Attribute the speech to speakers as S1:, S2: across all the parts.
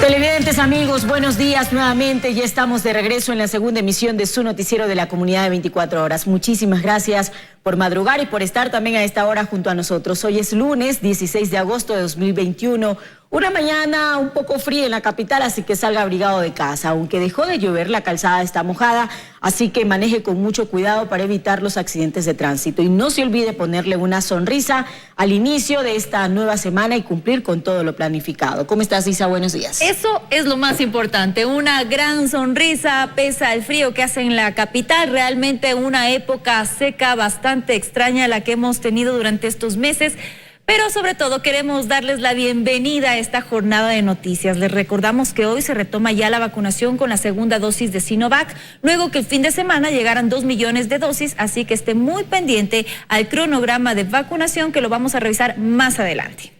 S1: Televidentes, amigos, buenos días nuevamente. Ya estamos de regreso en la segunda emisión de su noticiero de la comunidad de 24 horas. Muchísimas gracias por madrugar y por estar también a esta hora junto a nosotros. Hoy es lunes 16 de agosto de 2021. Una mañana un poco fría en la capital, así que salga abrigado de casa. Aunque dejó de llover, la calzada está mojada, así que maneje con mucho cuidado para evitar los accidentes de tránsito. Y no se olvide ponerle una sonrisa al inicio de esta nueva semana y cumplir con todo lo planificado. ¿Cómo estás, Isa? Buenos días.
S2: Eso es lo más importante, una gran sonrisa pese al frío que hace en la capital. Realmente una época seca bastante extraña la que hemos tenido durante estos meses. Pero sobre todo queremos darles la bienvenida a esta jornada de noticias. Les recordamos que hoy se retoma ya la vacunación con la segunda dosis de Sinovac, luego que el fin de semana llegaran 2 millones de dosis, así que esté muy pendiente al cronograma de vacunación que lo vamos a revisar más adelante.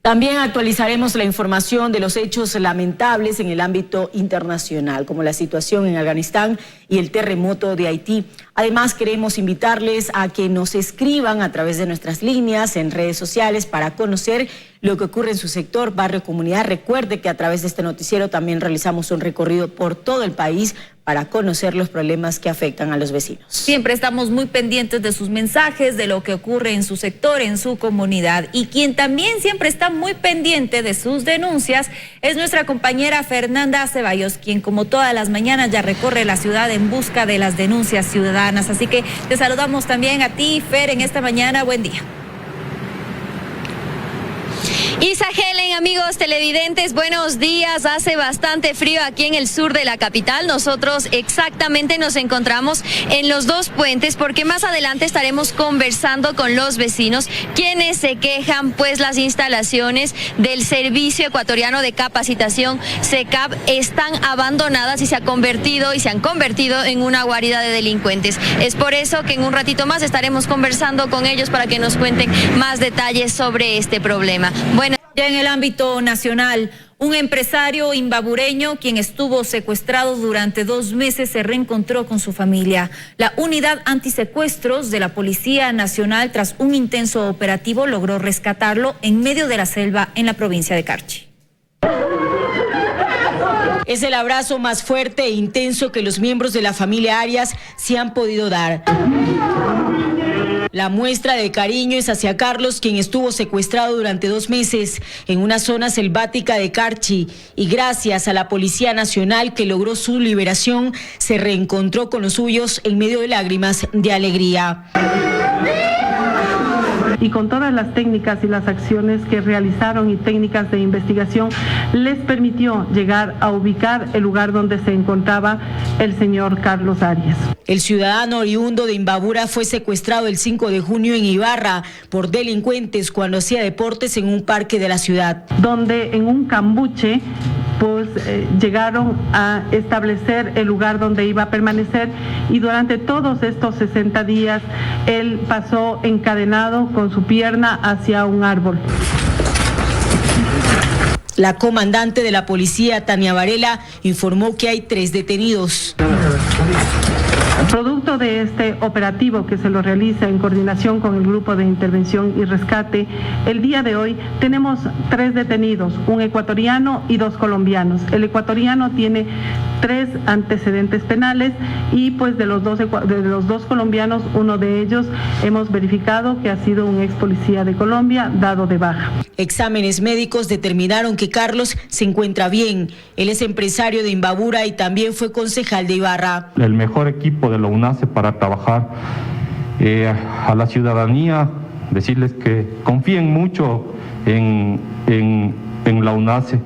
S1: También actualizaremos la información de los hechos lamentables en el ámbito internacional, como la situación en Afganistán y el terremoto de Haití. Además, queremos invitarles a que nos escriban a través de nuestras líneas en redes sociales para conocer lo que ocurre en su sector, barrio, comunidad. Recuerde que a través de este noticiero también realizamos un recorrido por todo el país para conocer los problemas que afectan a los vecinos.
S2: Siempre estamos muy pendientes de sus mensajes, de lo que ocurre en su sector, en su comunidad. Y quien también siempre está muy pendiente de sus denuncias es nuestra compañera Fernanda Ceballos, quien como todas las mañanas ya recorre la ciudad en busca de las denuncias ciudadanas. Así que te saludamos también a ti, Fer, en esta mañana. Buen día.
S3: Isa Helen, amigos televidentes, buenos días. Hace bastante frío aquí en el sur de la capital. Nosotros exactamente nos encontramos en los dos puentes porque más adelante estaremos conversando con los vecinos quienes se quejan pues las instalaciones del Servicio Ecuatoriano de Capacitación SECAP están abandonadas y se han convertido en una guarida de delincuentes. Es por eso que en un ratito más estaremos conversando con ellos para que nos cuenten más detalles sobre este problema. Bueno,
S2: ya en el ámbito nacional, un empresario imbabureño quien estuvo secuestrado durante 2 meses se reencontró con su familia. La unidad antisecuestros de la Policía Nacional, tras un intenso operativo, logró rescatarlo en medio de la selva en la provincia de Carchi.
S1: Es el abrazo más fuerte e intenso que los miembros de la familia Arias se han podido dar. La muestra de cariño es hacia Carlos, quien estuvo secuestrado durante 2 meses en una zona selvática de Carchi, y gracias a la Policía Nacional que logró su liberación, se reencontró con los suyos en medio de lágrimas de alegría.
S4: Y con todas las técnicas y las acciones que realizaron y técnicas de investigación, les permitió llegar a ubicar el lugar donde se encontraba el señor Carlos Arias.
S1: El ciudadano oriundo de Imbabura fue secuestrado el 5 de junio en Ibarra por delincuentes cuando hacía deportes en un parque de la ciudad.
S4: Donde en un cambuche pues llegaron a establecer el lugar donde iba a permanecer, y durante todos estos 60 días él pasó encadenado con su pierna hacia un árbol.
S1: La comandante de la policía, Tania Varela, informó que hay 3 detenidos.
S4: Producto de este operativo que se lo realiza en coordinación con el Grupo de Intervención y Rescate, el día de hoy tenemos 3 detenidos, un ecuatoriano y 2 colombianos. El ecuatoriano tiene 3 antecedentes penales y pues de los dos colombianos, uno de ellos hemos verificado que ha sido un ex policía de Colombia dado de baja.
S1: Exámenes médicos determinaron que Carlos se encuentra bien. Él es empresario de Imbabura y también fue concejal de Ibarra.
S5: El mejor equipo de la UNACE para trabajar a la ciudadanía, decirles que confíen mucho en la UNACE,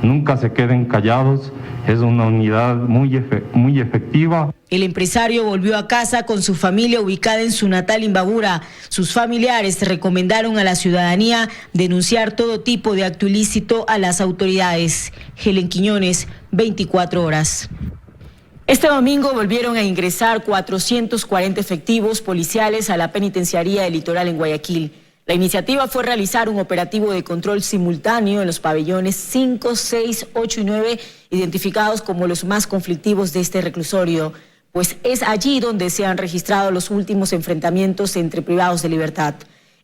S5: nunca se queden callados, es una unidad muy efectiva.
S1: El empresario volvió a casa con su familia ubicada en su natal Imbabura. Sus familiares recomendaron a la ciudadanía denunciar todo tipo de acto ilícito a las autoridades. Helen Quiñones, 24 horas. Este domingo volvieron a ingresar 440 efectivos policiales a la penitenciaría del Litoral en Guayaquil. La iniciativa fue realizar un operativo de control simultáneo en los pabellones 5, 6, 8 y 9, identificados como los más conflictivos de este reclusorio, pues es allí donde se han registrado los últimos enfrentamientos entre privados de libertad.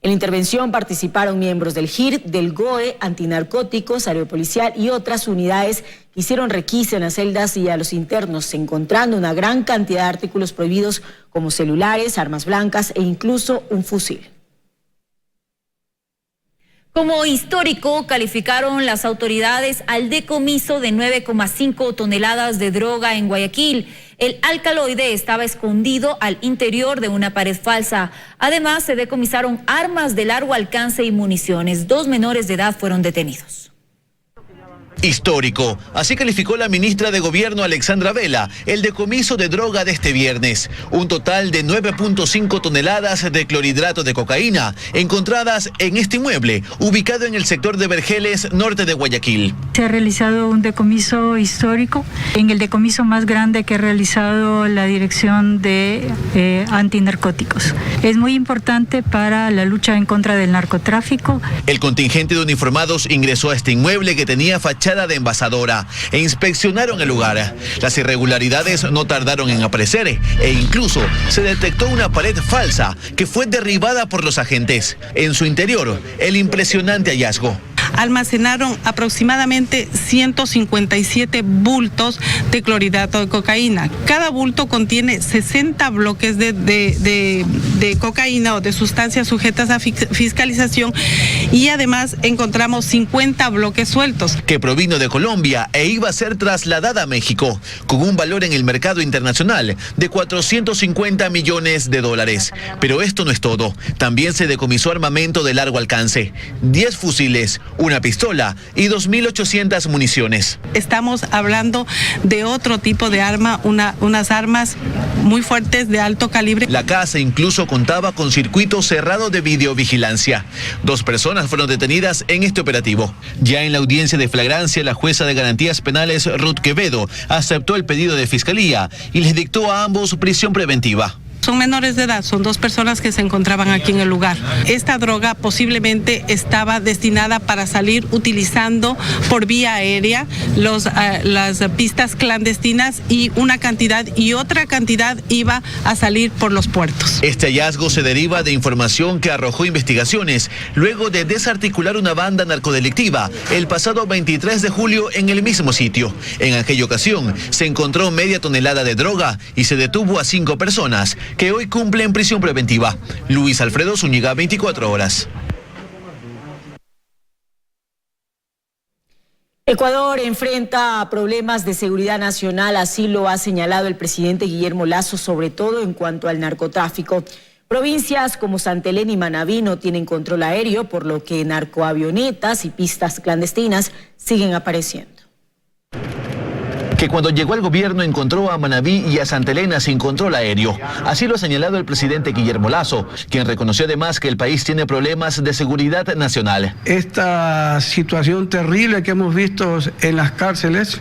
S1: En la intervención participaron miembros del GIR, del GOE, antinarcóticos, aeropolicial y otras unidades que hicieron requisa en las celdas y a los internos, encontrando una gran cantidad de artículos prohibidos como celulares, armas blancas e incluso un fusil.
S2: Como histórico, calificaron las autoridades al decomiso de 9,5 toneladas de droga en Guayaquil. El alcaloide estaba escondido al interior de una pared falsa. Además, se decomisaron armas de largo alcance y municiones. 2 menores de edad fueron detenidos.
S6: Histórico, así calificó la ministra de Gobierno Alexandra Vela el decomiso de droga de este viernes. Un total de 9,5 toneladas de clorhidrato de cocaína encontradas en este inmueble, ubicado en el sector de Vergeles, norte de Guayaquil.
S7: Se ha realizado un decomiso histórico, en el decomiso más grande que ha realizado la Dirección de Antinarcóticos. Es muy importante para la lucha en contra del narcotráfico.
S6: El contingente de uniformados ingresó a este inmueble que tenía fachada de envasadora e inspeccionaron el lugar. Las irregularidades no tardaron en aparecer e incluso se detectó una pared falsa que fue derribada por los agentes. En su interior, el impresionante hallazgo.
S4: Almacenaron aproximadamente 157 bultos de clorhidrato de cocaína. Cada bulto contiene 60 bloques de cocaína o de sustancias sujetas a fiscalización y además encontramos 50 bloques sueltos.
S6: Que provino de Colombia e iba a ser trasladada a México con un valor en el mercado internacional de 450 millones de dólares. Pero esto no es todo. También se decomisó armamento de largo alcance, 10 fusiles, una pistola y 2.800 municiones.
S4: Estamos hablando de otro tipo de arma, unas armas muy fuertes de alto calibre.
S6: La casa incluso contaba con circuito cerrado de videovigilancia. 2 personas fueron detenidas en este operativo. Ya en la audiencia de flagrancia, la jueza de garantías penales, Ruth Quevedo, aceptó el pedido de fiscalía y les dictó a ambos prisión preventiva.
S4: Son menores de edad, son 2 personas que se encontraban aquí en el lugar. Esta droga posiblemente estaba destinada para salir utilizando por vía aérea las pistas clandestinas y otra cantidad iba a salir por los puertos.
S6: Este hallazgo se deriva de información que arrojó investigaciones luego de desarticular una banda narcodelictiva el pasado 23 de julio en el mismo sitio. En aquella ocasión se encontró media tonelada de droga y se detuvo a 5 personas que hoy cumplen prisión preventiva. Luis Alfredo Zúñiga, 24 horas.
S1: Ecuador enfrenta problemas de seguridad nacional, así lo ha señalado el presidente Guillermo Lasso, sobre todo en cuanto al narcotráfico. Provincias como Santa Elena y Manabí no tienen control aéreo, por lo que narcoavionetas y pistas clandestinas siguen apareciendo.
S6: Que cuando llegó al gobierno encontró a Manabí y a Santa Elena sin control aéreo. Así lo ha señalado el presidente Guillermo Lasso, quien reconoció además que el país tiene problemas de seguridad nacional.
S8: Esta situación terrible que hemos visto en las cárceles,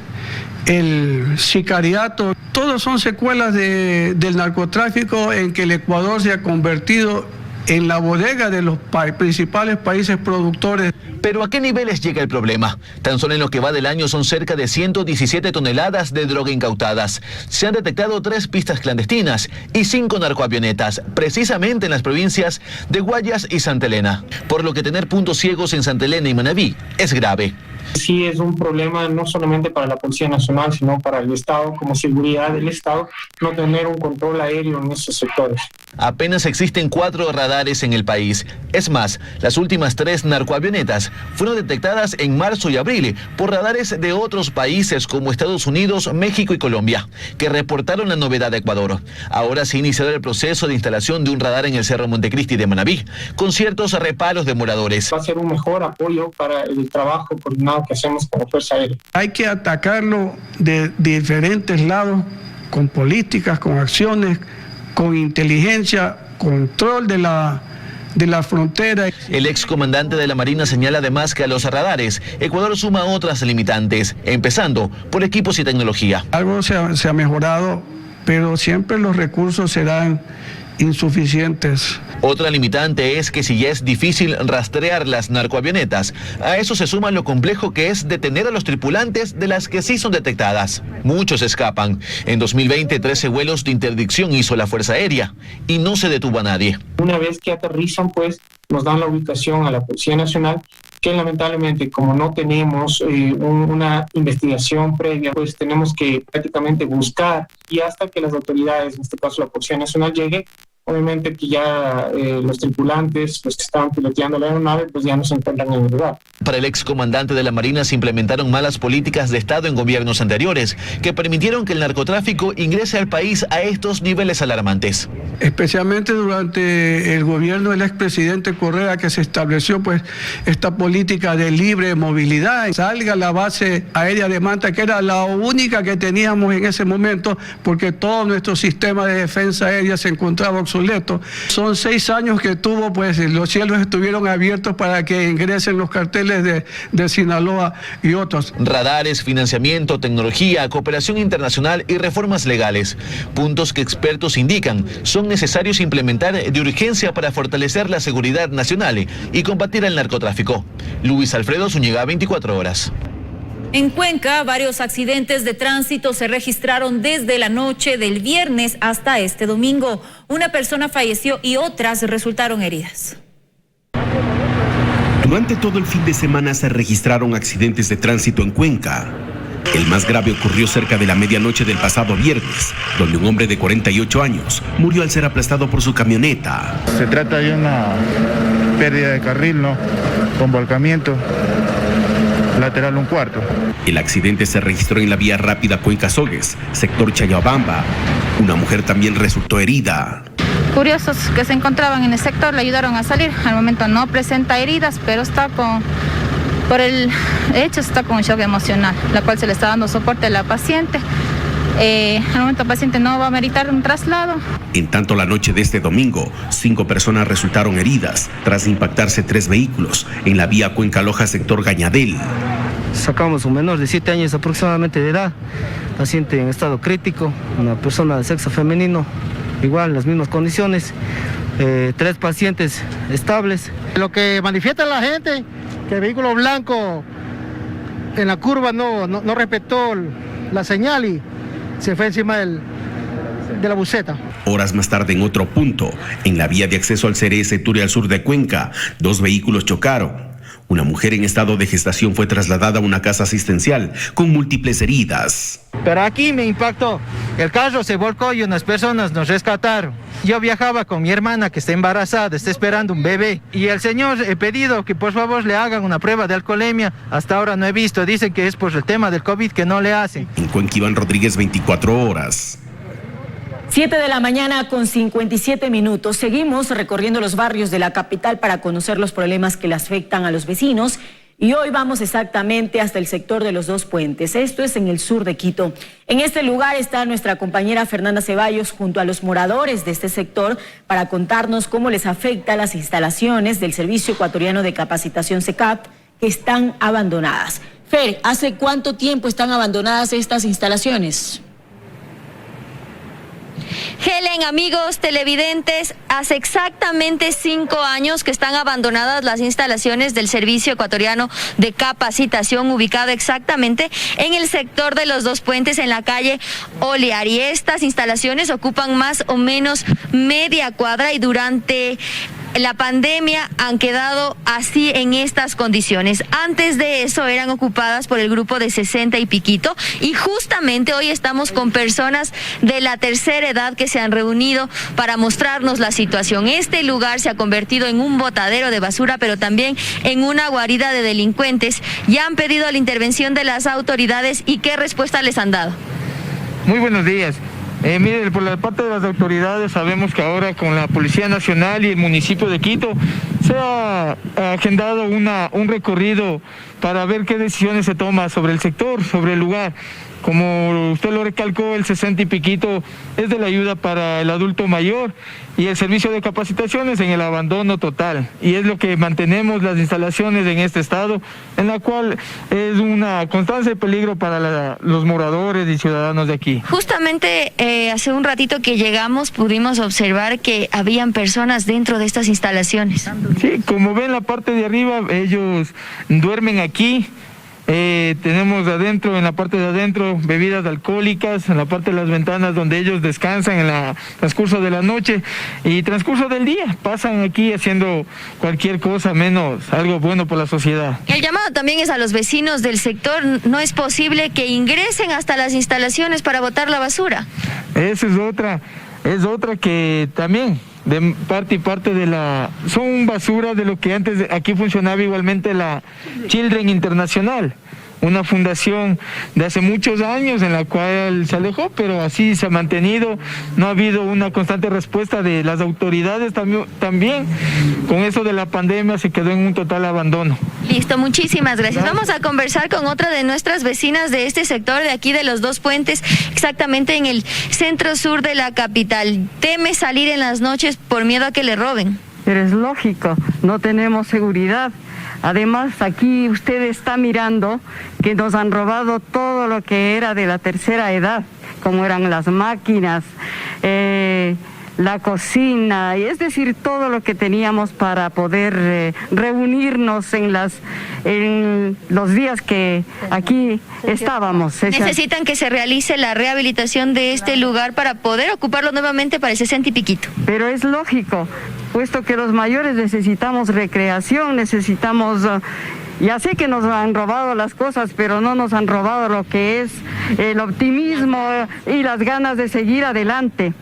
S8: el sicariato, todos son secuelas del narcotráfico en que el Ecuador se ha convertido en la bodega de los principales países productores.
S6: Pero ¿a qué niveles llega el problema? Tan solo en lo que va del año son cerca de 117 toneladas de droga incautadas. Se han detectado 3 pistas clandestinas y 5 narcoavionetas, precisamente en las provincias de Guayas y Santa Elena. Por lo que tener puntos ciegos en Santa Elena y Manabí es grave.
S9: Sí es un problema no solamente para la Policía Nacional, sino para el Estado, como seguridad del Estado, no tener un control aéreo en esos sectores.
S6: Apenas existen 4 radares en el país. Es más, las últimas 3 narcoavionetas fueron detectadas en marzo y abril por radares de otros países como Estados Unidos, México y Colombia, que reportaron la novedad de Ecuador. Ahora se ha iniciado el proceso de instalación de un radar en el Cerro Montecristi de Manabí, con ciertos reparos de moradores.
S9: Va a ser un mejor apoyo para el trabajo coordinado que hacemos con la Fuerza Aérea.
S8: Hay que atacarlo de diferentes lados, con políticas, con acciones, con inteligencia, control de la frontera.
S6: El excomandante de la Marina señala además que a los radares Ecuador suma otras limitantes, empezando por equipos y tecnología.
S8: Algo se ha mejorado, pero siempre los recursos serán insuficientes.
S6: Otra limitante es que si ya es difícil rastrear las narcoavionetas, a eso se suma lo complejo que es detener a los tripulantes de las que sí son detectadas. Muchos escapan. En 2020, 13 vuelos de interdicción hizo la Fuerza Aérea y no se detuvo a nadie.
S9: Una vez que aterrizan, pues nos dan la ubicación a la Policía Nacional, que lamentablemente como no tenemos una investigación previa, pues tenemos que prácticamente buscar, y hasta que las autoridades, en este caso la Policía Nacional, llegue, obviamente que ya los tripulantes, los que estaban piloteando la aeronave, pues ya no se encuentran en el lugar.
S6: Para el excomandante de la Marina se implementaron malas políticas de Estado en gobiernos anteriores que permitieron que el narcotráfico ingrese al país a estos niveles alarmantes.
S8: Especialmente durante el gobierno del expresidente Correa, que se estableció pues esta política de libre movilidad. Salga la base aérea de Manta, que era la única que teníamos en ese momento, porque todo nuestro sistema de defensa aérea se encontraba obsoleto. Son 6 años que tuvo, pues los cielos estuvieron abiertos para que ingresen los carteles de Sinaloa y otros.
S6: Radares, financiamiento, tecnología, cooperación internacional y reformas legales. Puntos que expertos indican son necesarios implementar de urgencia para fortalecer la seguridad nacional y combatir el narcotráfico. Luis Alfredo Zúñiga, 24 horas.
S2: En Cuenca, varios accidentes de tránsito se registraron desde la noche del viernes hasta este domingo. Una persona falleció y otras resultaron heridas.
S10: Durante todo el fin de semana se registraron accidentes de tránsito en Cuenca. El más grave ocurrió cerca de la medianoche del pasado viernes, donde un hombre de 48 años murió al ser aplastado por su camioneta.
S11: Se trata de una pérdida de carril, ¿no? Con volcamiento lateral 1/4.
S10: El accidente se registró en la vía rápida Cuenca-Sogues, sector Chayabamba. Una mujer también resultó herida.
S12: Curiosos que se encontraban en el sector le ayudaron a salir. Al momento no presenta heridas, pero está por el hecho está con shock emocional, la cual se le está dando soporte a la paciente. Al momento el paciente no va a meritar un traslado.
S10: En tanto, la noche de este domingo, 5 personas resultaron heridas tras impactarse 3 vehículos en la vía Cuenca-Loja, sector Gañadel.
S13: Sacamos un menor de 7 años aproximadamente de edad, paciente en estado crítico, una persona de sexo femenino, igual en las mismas condiciones, 3 pacientes estables.
S14: Lo que manifiesta la gente, que el vehículo blanco en la curva no respetó la señal y se fue encima de la buseta.
S10: Horas más tarde, en otro punto, en la vía de acceso al CRS Turi al sur de Cuenca, 2 vehículos chocaron. Una mujer en estado de gestación fue trasladada a una casa asistencial con múltiples heridas.
S14: Pero aquí me impactó. El carro se volcó y unas personas nos rescataron. Yo viajaba con mi hermana que está embarazada, está esperando un bebé. Y el señor he pedido que por favor le hagan una prueba de alcoholemia. Hasta ahora no he visto. Dicen que es por el tema del COVID que no le hacen.
S10: En Cuenca, Iván Rodríguez, 24 horas.
S1: 7 de la mañana con 57 minutos. Seguimos recorriendo los barrios de la capital para conocer los problemas que le afectan a los vecinos. Y hoy vamos exactamente hasta el sector de los 2 puentes. Esto es en el sur de Quito. En este lugar está nuestra compañera Fernanda Ceballos junto a los moradores de este sector para contarnos cómo les afecta las instalaciones del Servicio Ecuatoriano de Capacitación SECAP que están abandonadas. Fer, ¿hace cuánto tiempo están abandonadas estas instalaciones?
S3: Helen, amigos televidentes, hace exactamente 5 años que están abandonadas las instalaciones del Servicio Ecuatoriano de Capacitación, ubicado exactamente en el sector de los 2 puentes en la calle Olear. Y estas instalaciones ocupan más o menos media cuadra y durante la pandemia han quedado así en estas condiciones. Antes de eso eran ocupadas por el grupo de 60 y piquito y justamente hoy estamos con personas de la tercera edad que se han reunido para mostrarnos la situación. Este lugar se ha convertido en un botadero de basura, pero también en una guarida de delincuentes. Ya han pedido la intervención de las autoridades y ¿qué respuesta les han dado?
S9: Muy buenos días. Mire, por la parte de las autoridades sabemos que ahora con la Policía Nacional y el municipio de Quito se ha agendado un recorrido para ver qué decisiones se toma sobre el sector, sobre el lugar. Como usted lo recalcó, el 60 y piquito es de la ayuda para el adulto mayor y el servicio de capacitaciones en el abandono total. Y es lo que mantenemos las instalaciones en este estado, en la cual es una constante peligro para los moradores y ciudadanos de aquí.
S3: Justamente hace un ratito que llegamos pudimos observar que habían personas dentro de estas instalaciones.
S9: Sí, como ven la parte de arriba, ellos duermen aquí. Tenemos adentro, en la parte de adentro, bebidas alcohólicas, en la parte de las ventanas donde ellos descansan en el transcurso de la noche y transcurso del día. Pasan aquí haciendo cualquier cosa menos algo bueno por la sociedad.
S3: El llamado también es a los vecinos del sector. No es posible que ingresen hasta las instalaciones para botar la basura.
S9: Esa es otra que también de parte y parte de son basura de lo que antes aquí funcionaba igualmente la Children Internacional, una fundación de hace muchos años en la cual se alejó, pero así se ha mantenido. No ha habido una constante respuesta de las autoridades también. Con eso de la pandemia se quedó en un total abandono.
S3: Listo, muchísimas gracias. Vamos a conversar con otra de nuestras vecinas de este sector de aquí de los Dos Puentes, exactamente en el centro sur de la capital. Teme salir en las noches por miedo a que le roben.
S15: Pero es lógico, no tenemos seguridad. Además, aquí usted está mirando que nos han robado todo lo que era de la tercera edad, como eran las máquinas, la cocina, es decir, todo lo que teníamos para poder reunirnos en los días que aquí estábamos.
S3: Necesitan que se realice la rehabilitación de este lugar para poder ocuparlo nuevamente para el 60 y piquito.
S15: Pero es lógico, puesto que los mayores necesitamos recreación, necesitamos... Ya sé que nos han robado las cosas, pero no nos han robado lo que es el optimismo y las ganas de seguir adelante.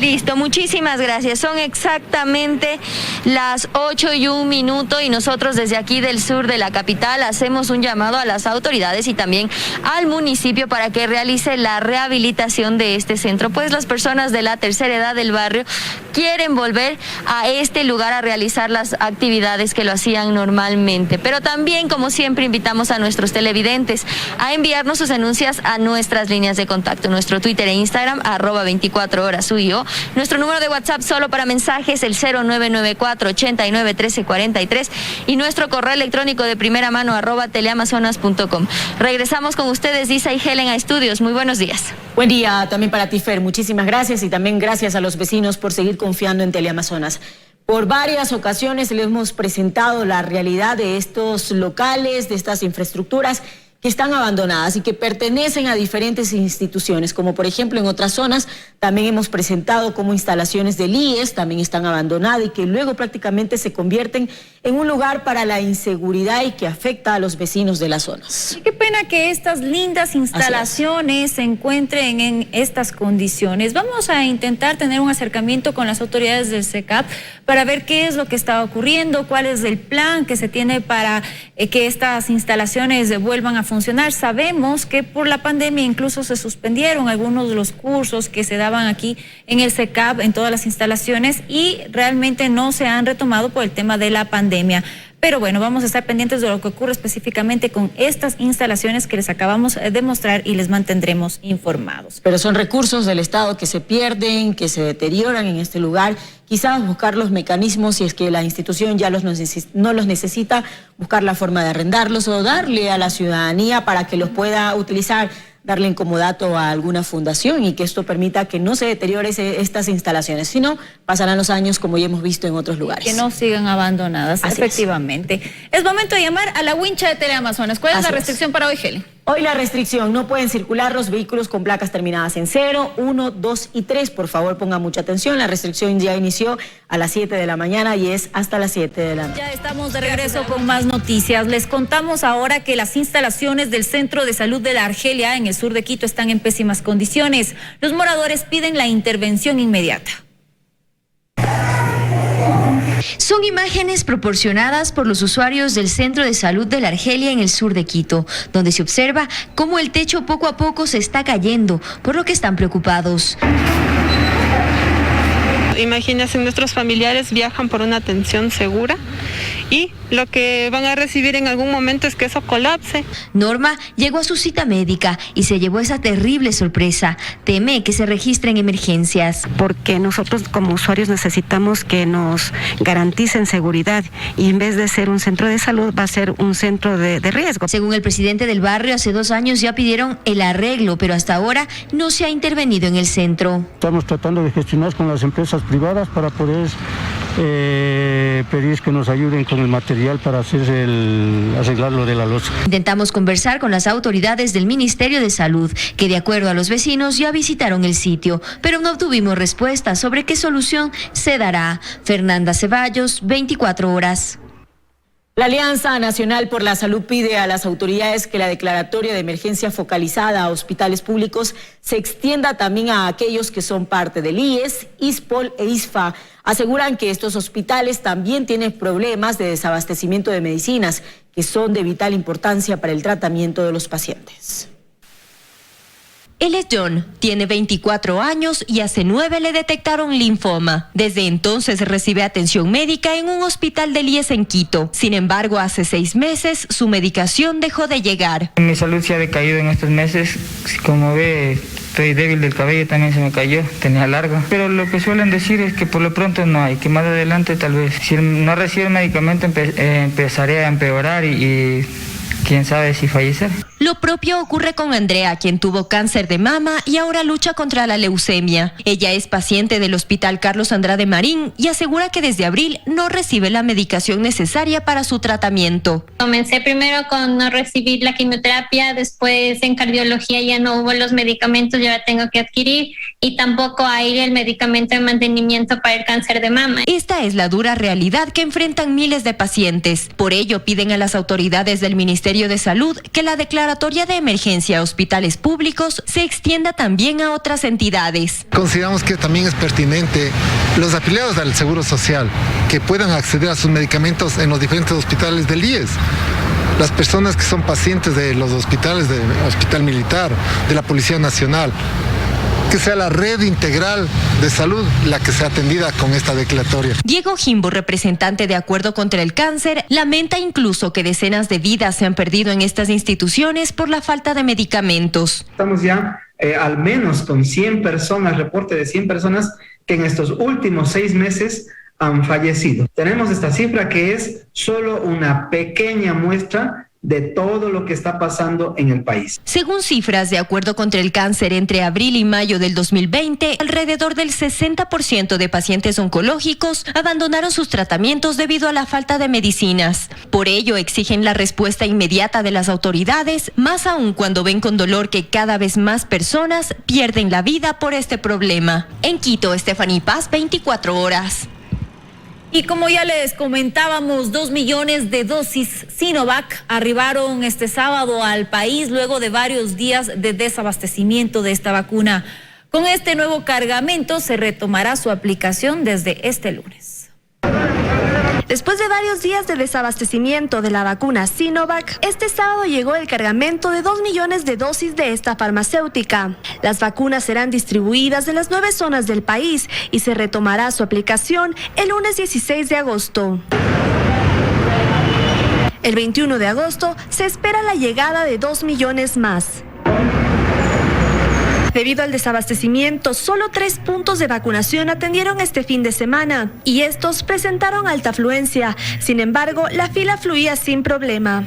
S3: Listo, muchísimas gracias. Son exactamente las 8:01 y nosotros desde aquí del sur de la capital hacemos un llamado a las autoridades y también al municipio para que realice la rehabilitación de este centro, pues las personas de la tercera edad del barrio quieren volver a este lugar a realizar las actividades que lo hacían normalmente. Pero también, como siempre, invitamos a nuestros televidentes a enviarnos sus denuncias a nuestras líneas de contacto, nuestro Twitter e Instagram, @24horas_UIO. Nuestro número de WhatsApp solo para mensajes, el 0994-891343 y nuestro correo electrónico de primera mano @teleamazonas.com. Regresamos con ustedes, Disa y Helen, a estudios. Muy buenos días.
S1: Buen día también para ti, Fer. Muchísimas gracias y también gracias a los vecinos por seguir confiando en Teleamazonas. Por varias ocasiones les hemos presentado la realidad de estos locales, de estas infraestructuras que están abandonadas y que pertenecen a diferentes instituciones, como por ejemplo en otras zonas también hemos presentado como instalaciones del IES también están abandonadas y que luego prácticamente se convierten en un lugar para la inseguridad y que afecta a los vecinos de las zonas.
S2: Y qué pena que estas lindas instalaciones se encuentren en estas condiciones. Vamos a intentar tener un acercamiento con las autoridades del SECAP para ver qué es lo que está ocurriendo, cuál es el plan que se tiene para que estas instalaciones vuelvan a funcionar. Sabemos que por la pandemia incluso se suspendieron algunos de los cursos que se daban aquí en el SECAP, en todas las instalaciones, y realmente no se han retomado por el tema de la pandemia. Pero bueno, vamos a estar pendientes de lo que ocurre específicamente con estas instalaciones que les acabamos de mostrar y les mantendremos informados.
S1: Pero son recursos del Estado que se pierden, que se deterioran en este lugar. Quizás buscar los mecanismos, si es que la institución ya no los necesita, buscar la forma de arrendarlos o darle a la ciudadanía para que los pueda utilizar, darle en comodato a alguna fundación y que esto permita que no se deteriore estas instalaciones, sino pasarán los años como ya hemos visto en otros lugares.
S2: Que no sigan abandonadas,
S1: así
S2: efectivamente. Es momento de llamar a la wincha de Teleamazonas. ¿Cuál es la restricción para hoy, Helen?
S1: Hoy la restricción, no pueden circular los vehículos con placas terminadas en 0, 1, 2 y 3. Por favor, pongan mucha atención. La restricción ya inició a las 7 de la mañana y es hasta las 7 de la noche.
S2: Ya estamos de regreso con más noticias. Les contamos ahora que las instalaciones del Centro de Salud de la Argelia en el sur de Quito están en pésimas condiciones. Los moradores piden la intervención inmediata.
S3: Son imágenes proporcionadas por los usuarios del Centro de Salud de la Argelia en el sur de Quito, donde se observa cómo el techo poco a poco se está cayendo, por lo que están preocupados.
S16: Imagínense, nuestros familiares viajan por una atención segura y lo que van a recibir en algún momento es que eso colapse.
S3: Norma llegó a su cita médica y se llevó esa terrible sorpresa. Teme que se registren emergencias.
S17: Porque nosotros como usuarios necesitamos que nos garanticen seguridad y en vez de ser un centro de salud va a ser un centro de riesgo.
S3: Según el presidente del barrio, hace 2 años ya pidieron el arreglo, pero hasta ahora no se ha intervenido en el centro.
S18: Estamos tratando de gestionar con las empresas privadas para poder pedir que nos ayuden con el material para arreglar lo de la losa.
S3: Intentamos conversar con las autoridades del Ministerio de Salud, que de acuerdo a los vecinos ya visitaron el sitio, pero no obtuvimos respuesta sobre qué solución se dará. Fernanda Ceballos, 24 horas.
S1: La Alianza Nacional por la Salud pide a las autoridades que la declaratoria de emergencia focalizada a hospitales públicos se extienda también a aquellos que son parte del IES, ISPOL e ISFA. Aseguran que estos hospitales también tienen problemas de desabastecimiento de medicinas que son de vital importancia para el tratamiento de los pacientes.
S3: Él es John, tiene 24 años y hace 9 le detectaron linfoma. Desde entonces recibe atención médica en un hospital del IES en Quito. Sin embargo, hace 6 meses su medicación dejó de llegar.
S19: Mi salud se ha decaído en estos meses. Como ve, estoy débil del cabello, también se me cayó, tenía largo. Pero lo que suelen decir es que por lo pronto no hay, que más adelante tal vez. Si no recibe el medicamento empezaré a empeorar y quién sabe si fallecer.
S3: Lo propio ocurre con Andrea, quien tuvo cáncer de mama y ahora lucha contra la leucemia. Ella es paciente del Hospital Carlos Andrade Marín y asegura que desde abril no recibe la medicación necesaria para su tratamiento.
S20: Comencé primero con no recibir la quimioterapia, después en cardiología ya no hubo los medicamentos y ahora tengo que adquirir, y tampoco hay el medicamento de mantenimiento para el cáncer de mama.
S3: Esta es la dura realidad que enfrentan miles de pacientes. Por ello piden a las autoridades del Ministerio de Salud que la declaratoria de emergencia a hospitales públicos se extienda también a otras entidades.
S21: Consideramos que también es pertinente los afiliados al Seguro Social que puedan acceder a sus medicamentos en los diferentes hospitales del IES. Las personas que son pacientes de los hospitales, del Hospital Militar, de la Policía Nacional, que sea la red integral de salud la que sea atendida con esta declaratoria.
S3: Diego Jimbo, representante de Acuerdo contra el Cáncer, lamenta incluso que decenas de vidas se han perdido en estas instituciones por la falta de medicamentos.
S22: Estamos ya al menos con 100 personas, reporte de 100 personas que en estos últimos 6 meses han fallecido. Tenemos esta cifra que es solo una pequeña muestra de todo lo que está pasando en el país.
S3: Según cifras de Acuerdo contra el Cáncer, entre abril y mayo del 2020, alrededor del 60% de pacientes oncológicos abandonaron sus tratamientos debido a la falta de medicinas. Por ello, exigen la respuesta inmediata de las autoridades, más aún cuando ven con dolor que cada vez más personas pierden la vida por este problema. En Quito, Stephanie Paz, 24 horas.
S2: Y como ya les comentábamos, 2 millones de dosis Sinovac arribaron este sábado al país luego de varios días de desabastecimiento de esta vacuna. Con este nuevo cargamento se retomará su aplicación desde este lunes.
S23: Después de varios días de desabastecimiento de la vacuna Sinovac, este sábado llegó el cargamento de 2 millones de dosis de esta farmacéutica. Las vacunas serán distribuidas en las 9 zonas del país y se retomará su aplicación el lunes 16 de agosto. El 21 de agosto se espera la llegada de 2 millones más. Debido al desabastecimiento, solo 3 puntos de vacunación atendieron este fin de semana y estos presentaron alta afluencia. Sin embargo, la fila fluía sin problema.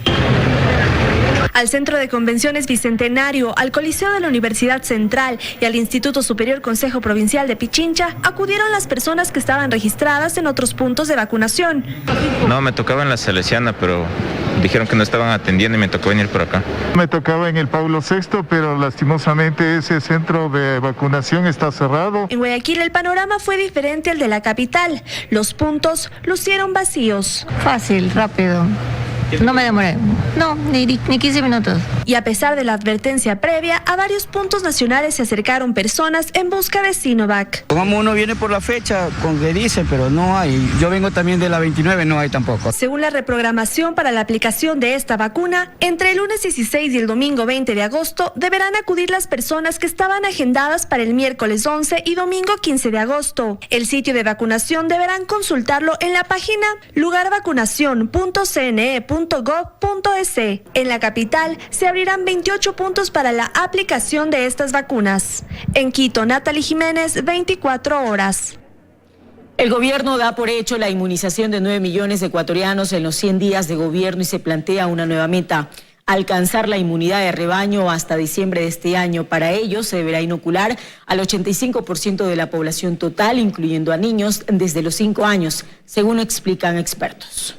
S23: Al Centro de Convenciones Bicentenario, al Coliseo de la Universidad Central y al Instituto Superior Consejo Provincial de Pichincha acudieron las personas que estaban registradas en otros puntos de vacunación.
S24: No, me tocaba en la Salesiana, pero dijeron que no estaban atendiendo y me tocó venir por acá.
S11: Me tocaba en el Pablo VI, pero lastimosamente ese centro de vacunación está cerrado.
S23: En Guayaquil el panorama fue diferente al de la capital. Los puntos lucieron vacíos.
S25: Fácil, rápido. No me demoré, no, ni 15 minutos.
S23: Y a pesar de la advertencia previa, a varios puntos nacionales se acercaron personas en busca de Sinovac.
S26: Como uno viene por la fecha, con que dice, pero no hay. Yo vengo también de la 29, no hay tampoco.
S23: Según la reprogramación para la aplicación de esta vacuna, entre el lunes 16 y el domingo 20 de agosto deberán acudir las personas que estaban agendadas para el miércoles 11 y domingo 15 de agosto. El sitio de vacunación deberán consultarlo en la página lugarvacunacion.cne.gov.es. En la capital se abrirán 28 puntos para la aplicación de estas vacunas. En Quito, Natalie Jiménez, 24 horas.
S1: El gobierno da por hecho la inmunización de 9 millones de ecuatorianos en los 100 días de gobierno y se plantea una nueva meta. alcanzar la inmunidad de rebaño hasta diciembre de este año. Para ello se deberá inocular al 85% de la población total, incluyendo a niños desde los 5 años, según explican expertos.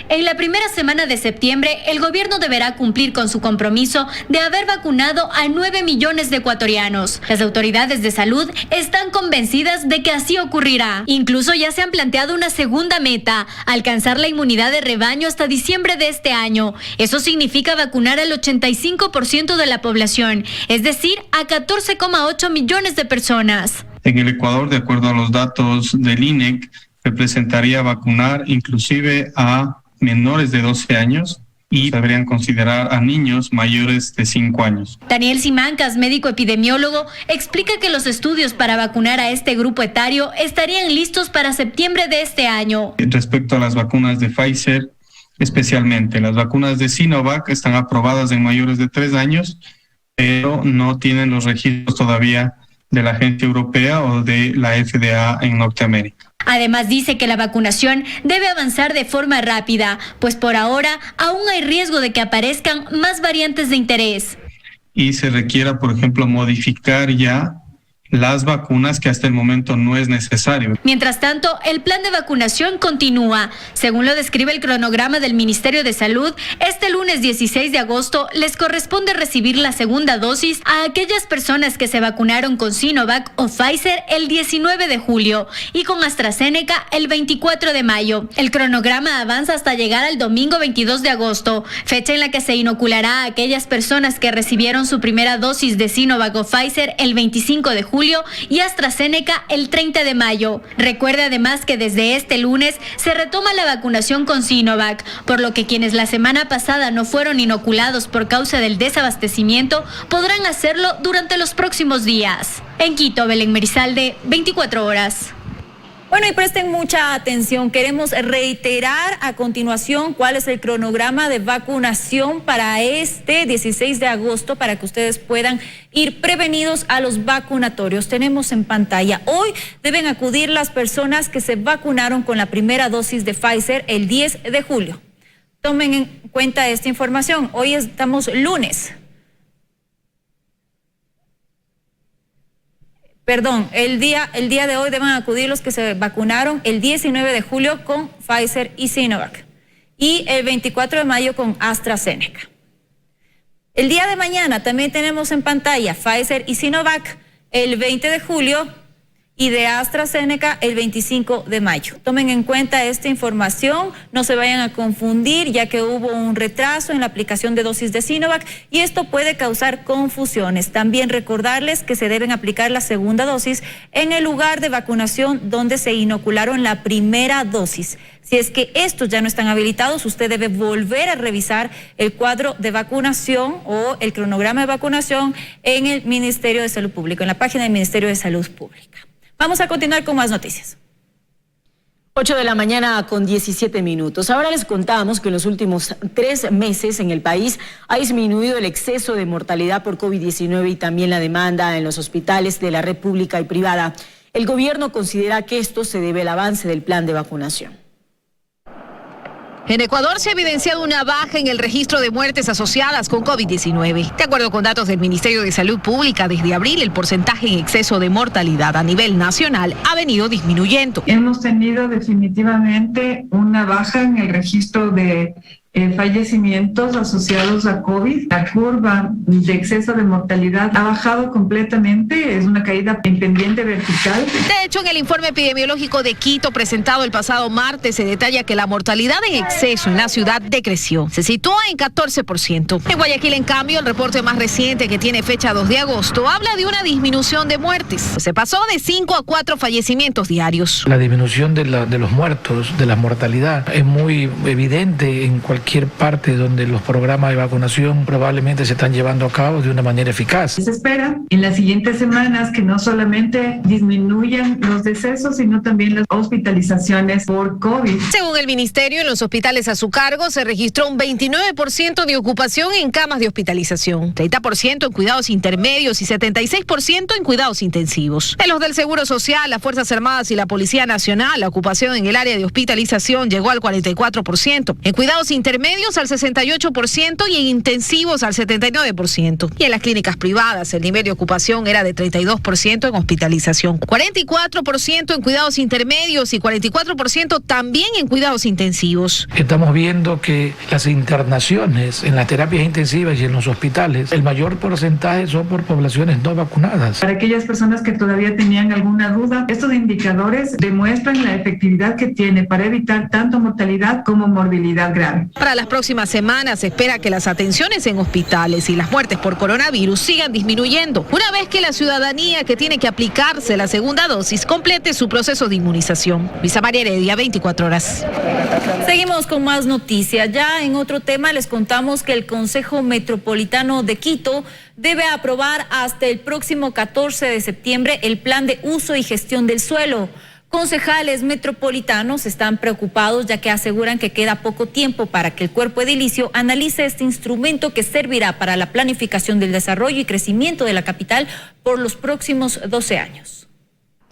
S4: En la primera semana de septiembre, el gobierno deberá cumplir con su compromiso de haber vacunado a 9 millones de ecuatorianos. Las autoridades de salud están convencidas de que así ocurrirá. Incluso ya se han planteado una segunda meta, alcanzar la inmunidad de rebaño hasta diciembre de este año. Eso significa vacunar al 85% de la población, es decir, a 14,8 millones de personas.
S5: En el Ecuador, de acuerdo a los datos del INEC, representaría vacunar inclusive a menores de 12 años y deberían considerar a niños mayores de 5 años.
S4: Daniel Simancas, médico epidemiólogo, explica que los estudios para vacunar a este grupo etario estarían listos para septiembre de este año.
S5: Respecto a las vacunas de Pfizer, especialmente las vacunas de Sinovac están aprobadas en mayores de 3 años, pero no tienen los registros todavía de la Agencia Europea o de la FDA en Norteamérica.
S4: Además dice que la vacunación debe avanzar de forma rápida, pues por ahora aún hay riesgo de que aparezcan más variantes de interés.
S5: Y se requiera, por ejemplo, modificar ya las vacunas, que hasta el momento no es necesario.
S4: Mientras tanto, el plan de vacunación continúa. Según lo describe el cronograma del Ministerio de Salud, este lunes 16 de agosto les corresponde recibir la segunda dosis a aquellas personas que se vacunaron con Sinovac o Pfizer el 19 de julio y con AstraZeneca el 24 de mayo. El cronograma avanza hasta llegar al domingo 22 de agosto, fecha en la que se inoculará a aquellas personas que recibieron su primera dosis de Sinovac o Pfizer el 25 de julio y AstraZeneca el 30 de mayo. Recuerde además que desde este lunes se retoma la vacunación con Sinovac, por lo que quienes la semana pasada no fueron inoculados por causa del desabastecimiento podrán hacerlo durante los próximos días. En Quito, Belén Merizalde, 24 horas.
S2: Bueno, y presten mucha atención. Queremos reiterar a continuación cuál es el cronograma de vacunación para este 16 de agosto para que ustedes puedan ir prevenidos a los vacunatorios. Tenemos en pantalla. Hoy deben acudir las personas que se vacunaron con la primera dosis de Pfizer el 10 de julio. Tomen en cuenta esta información. Hoy estamos lunes. Perdón, el día de hoy deben acudir los que se vacunaron el 19 de julio con Pfizer y Sinovac y el 24 de mayo con AstraZeneca. El día de mañana también tenemos en pantalla Pfizer y Sinovac el 20 de julio y de AstraZeneca el 25 de mayo. Tomen en cuenta esta información, no se vayan a confundir ya que hubo un retraso en la aplicación de dosis de Sinovac y esto puede causar confusiones. También recordarles que se deben aplicar la segunda dosis en el lugar de vacunación donde se inocularon la primera dosis. Si es que estos ya no están habilitados, usted debe volver a revisar el cuadro de vacunación o el cronograma de vacunación en el Ministerio de Salud Pública, en la página del Ministerio de Salud Pública. Vamos a continuar con más noticias.
S1: 8 de la mañana con 17 minutos. Ahora les contamos que en los últimos 3 meses en el país ha disminuido el exceso de mortalidad por COVID-19 y también la demanda en los hospitales de la red pública y privada. El gobierno considera que esto se debe al avance del plan de vacunación.
S6: En Ecuador se ha evidenciado una baja en el registro de muertes asociadas con COVID-19. De acuerdo con datos del Ministerio de Salud Pública, desde abril el porcentaje en exceso de mortalidad a nivel nacional ha venido disminuyendo.
S7: Hemos tenido definitivamente una baja en el registro de fallecimientos asociados a COVID. La curva de exceso de mortalidad ha bajado completamente, es una caída en pendiente vertical.
S6: De hecho, en el informe epidemiológico de Quito presentado el pasado martes se detalla que la mortalidad en exceso en la ciudad decreció. Se sitúa en 14%. En Guayaquil, en cambio, el reporte más reciente que tiene fecha 2 de agosto habla de una disminución de muertes. Se pasó de 5 a 4 fallecimientos diarios.
S8: La disminución de los muertos, de la mortalidad, es muy evidente en cualquier parte donde los programas de vacunación probablemente se están llevando a cabo de una manera eficaz.
S7: Se espera en las siguientes semanas que no solamente disminuyan los decesos, sino también las hospitalizaciones por COVID.
S6: Según el ministerio, en los hospitales a su cargo se registró un 29% de ocupación en camas de hospitalización, 30% en cuidados intermedios y 76% en cuidados intensivos. En los del Seguro Social, las Fuerzas Armadas y la Policía Nacional, la ocupación en el área de hospitalización llegó al 44%. En cuidados intermedios intermedios al 68% y en intensivos al 79%. Y en las clínicas privadas el nivel de ocupación era de 32% en hospitalización, 44% en cuidados intermedios y 44% también en cuidados intensivos.
S8: Estamos viendo que las internaciones en las terapias intensivas y en los hospitales, el mayor porcentaje son por poblaciones no vacunadas.
S7: Para aquellas personas que todavía tenían alguna duda, estos indicadores demuestran la efectividad que tiene para evitar tanto mortalidad como morbilidad grave.
S6: Para las próximas semanas se espera que las atenciones en hospitales y las muertes por coronavirus sigan disminuyendo, una vez que la ciudadanía que tiene que aplicarse la segunda dosis complete su proceso de inmunización. Luisa María Heredia, 24 horas.
S2: Seguimos con más noticias. Ya en otro tema les contamos que el Consejo Metropolitano de Quito debe aprobar hasta el próximo 14 de septiembre el plan de uso y gestión del suelo. Concejales metropolitanos están preocupados ya que aseguran que queda poco tiempo para que el cuerpo edilicio analice este instrumento que servirá para la planificación del desarrollo y crecimiento de la capital por los próximos 12 años.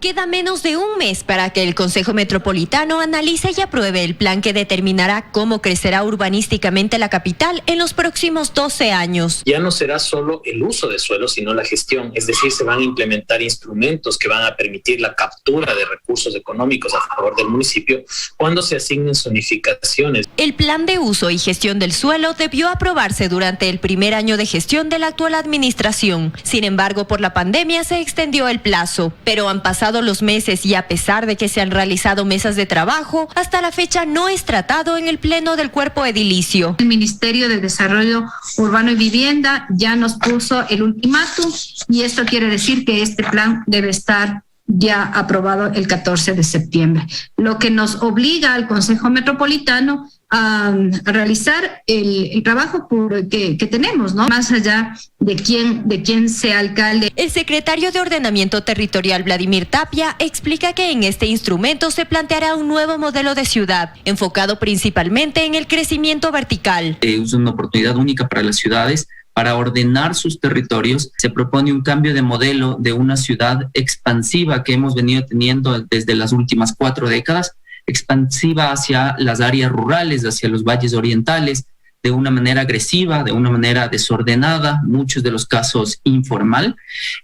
S3: Queda menos de un mes para que el Consejo Metropolitano analice y apruebe el plan que determinará cómo crecerá urbanísticamente la capital en los próximos 12 años.
S9: Ya no será solo el uso de suelo, sino la gestión. Es decir, se van a implementar instrumentos que van a permitir la captura de recursos económicos a favor del municipio cuando se asignen zonificaciones.
S3: El plan de uso y gestión del suelo debió aprobarse durante el primer año de gestión de la actual administración. Sin embargo, por la pandemia se extendió el plazo, pero han pasado los meses y a pesar de que se han realizado mesas de trabajo, hasta la fecha no es tratado en el pleno del cuerpo edilicio.
S10: El Ministerio de Desarrollo Urbano y Vivienda ya nos puso el ultimátum y esto quiere decir que este plan debe estar ya aprobado el 14 de septiembre, lo que nos obliga al Consejo Metropolitano a realizar el trabajo que tenemos, ¿no? Más allá de quién sea alcalde.
S3: El secretario de Ordenamiento Territorial, Vladimir Tapia, explica que en este instrumento se planteará un nuevo modelo de ciudad, enfocado principalmente en el crecimiento vertical.
S12: Es una oportunidad única para las ciudades para ordenar sus territorios. Se propone un cambio de modelo de una ciudad expansiva que hemos venido teniendo desde las últimas 4 décadas, expansiva hacia las áreas rurales, hacia los valles orientales, de una manera agresiva, de una manera desordenada, muchos de los casos informal,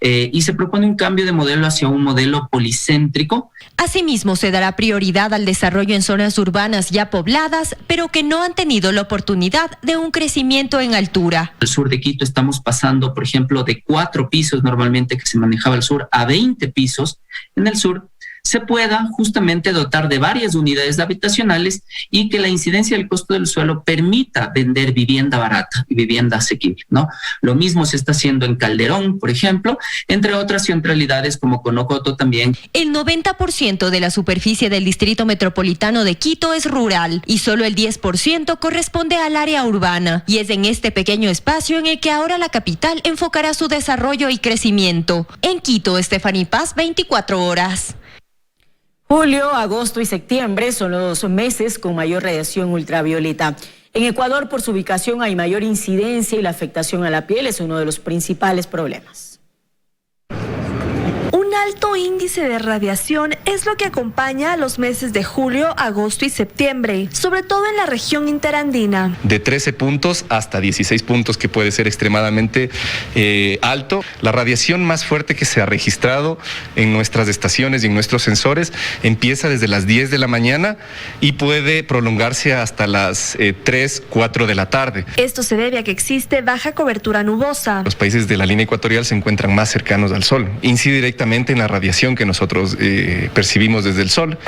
S12: y se propone un cambio de modelo hacia un modelo policéntrico.
S3: Asimismo, se dará prioridad al desarrollo en zonas urbanas ya pobladas, pero que no han tenido la oportunidad de un crecimiento en altura.
S12: Al sur de Quito estamos pasando, por ejemplo, de 4 pisos normalmente que se manejaba al sur a 20 pisos en el sur, se pueda justamente dotar de varias unidades habitacionales y que la incidencia del costo del suelo permita vender vivienda barata y vivienda asequible, ¿no? Lo mismo se está haciendo en Calderón, por ejemplo, entre otras centralidades como Conocoto también.
S3: El 90% de la superficie del Distrito Metropolitano de Quito es rural y solo el 10% corresponde al área urbana. Y es en este pequeño espacio en el que ahora la capital enfocará su desarrollo y crecimiento. En Quito, Stephanie Paz, 24 horas.
S1: Julio, agosto y septiembre son los meses con mayor radiación ultravioleta. En Ecuador, por su ubicación, hay mayor incidencia y la afectación a la piel es uno de los principales problemas.
S23: Un alto índice de radiación es lo que acompaña a los meses de julio, agosto y septiembre, sobre todo en la región interandina.
S13: De 13 puntos hasta 16 puntos, que puede ser extremadamente alto. La radiación más fuerte que se ha registrado en nuestras estaciones y en nuestros sensores empieza desde las 10 de la mañana y puede prolongarse hasta las 3, 4 de la tarde.
S23: Esto se debe a que existe baja cobertura nubosa.
S13: Los países de la línea ecuatorial se encuentran más cercanos al sol. Incide directamente en la radiación que nosotros percibimos desde el sol.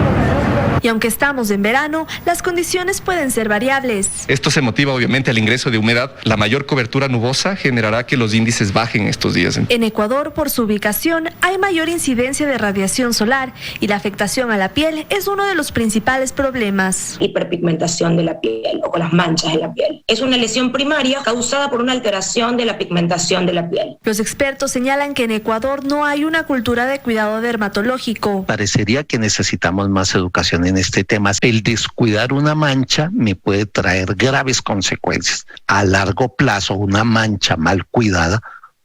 S23: Y aunque estamos en verano, las condiciones pueden ser variables.
S13: Esto se motiva obviamente al ingreso de humedad. La mayor cobertura nubosa generará que los índices bajen estos días.
S23: En Ecuador, por su ubicación, hay mayor incidencia de radiación solar y la afectación a la piel es uno de los principales problemas.
S14: Hiperpigmentación de la piel o con las manchas en la piel. Es una lesión primaria causada por una alteración de la pigmentación de la piel.
S23: Los expertos señalan que en Ecuador no hay una cultura de cuidado dermatológico.
S15: Parecería que necesitamos más educación en este tema. El descuidar una mancha me puede traer graves consecuencias. A largo plazo, una mancha mal cuidada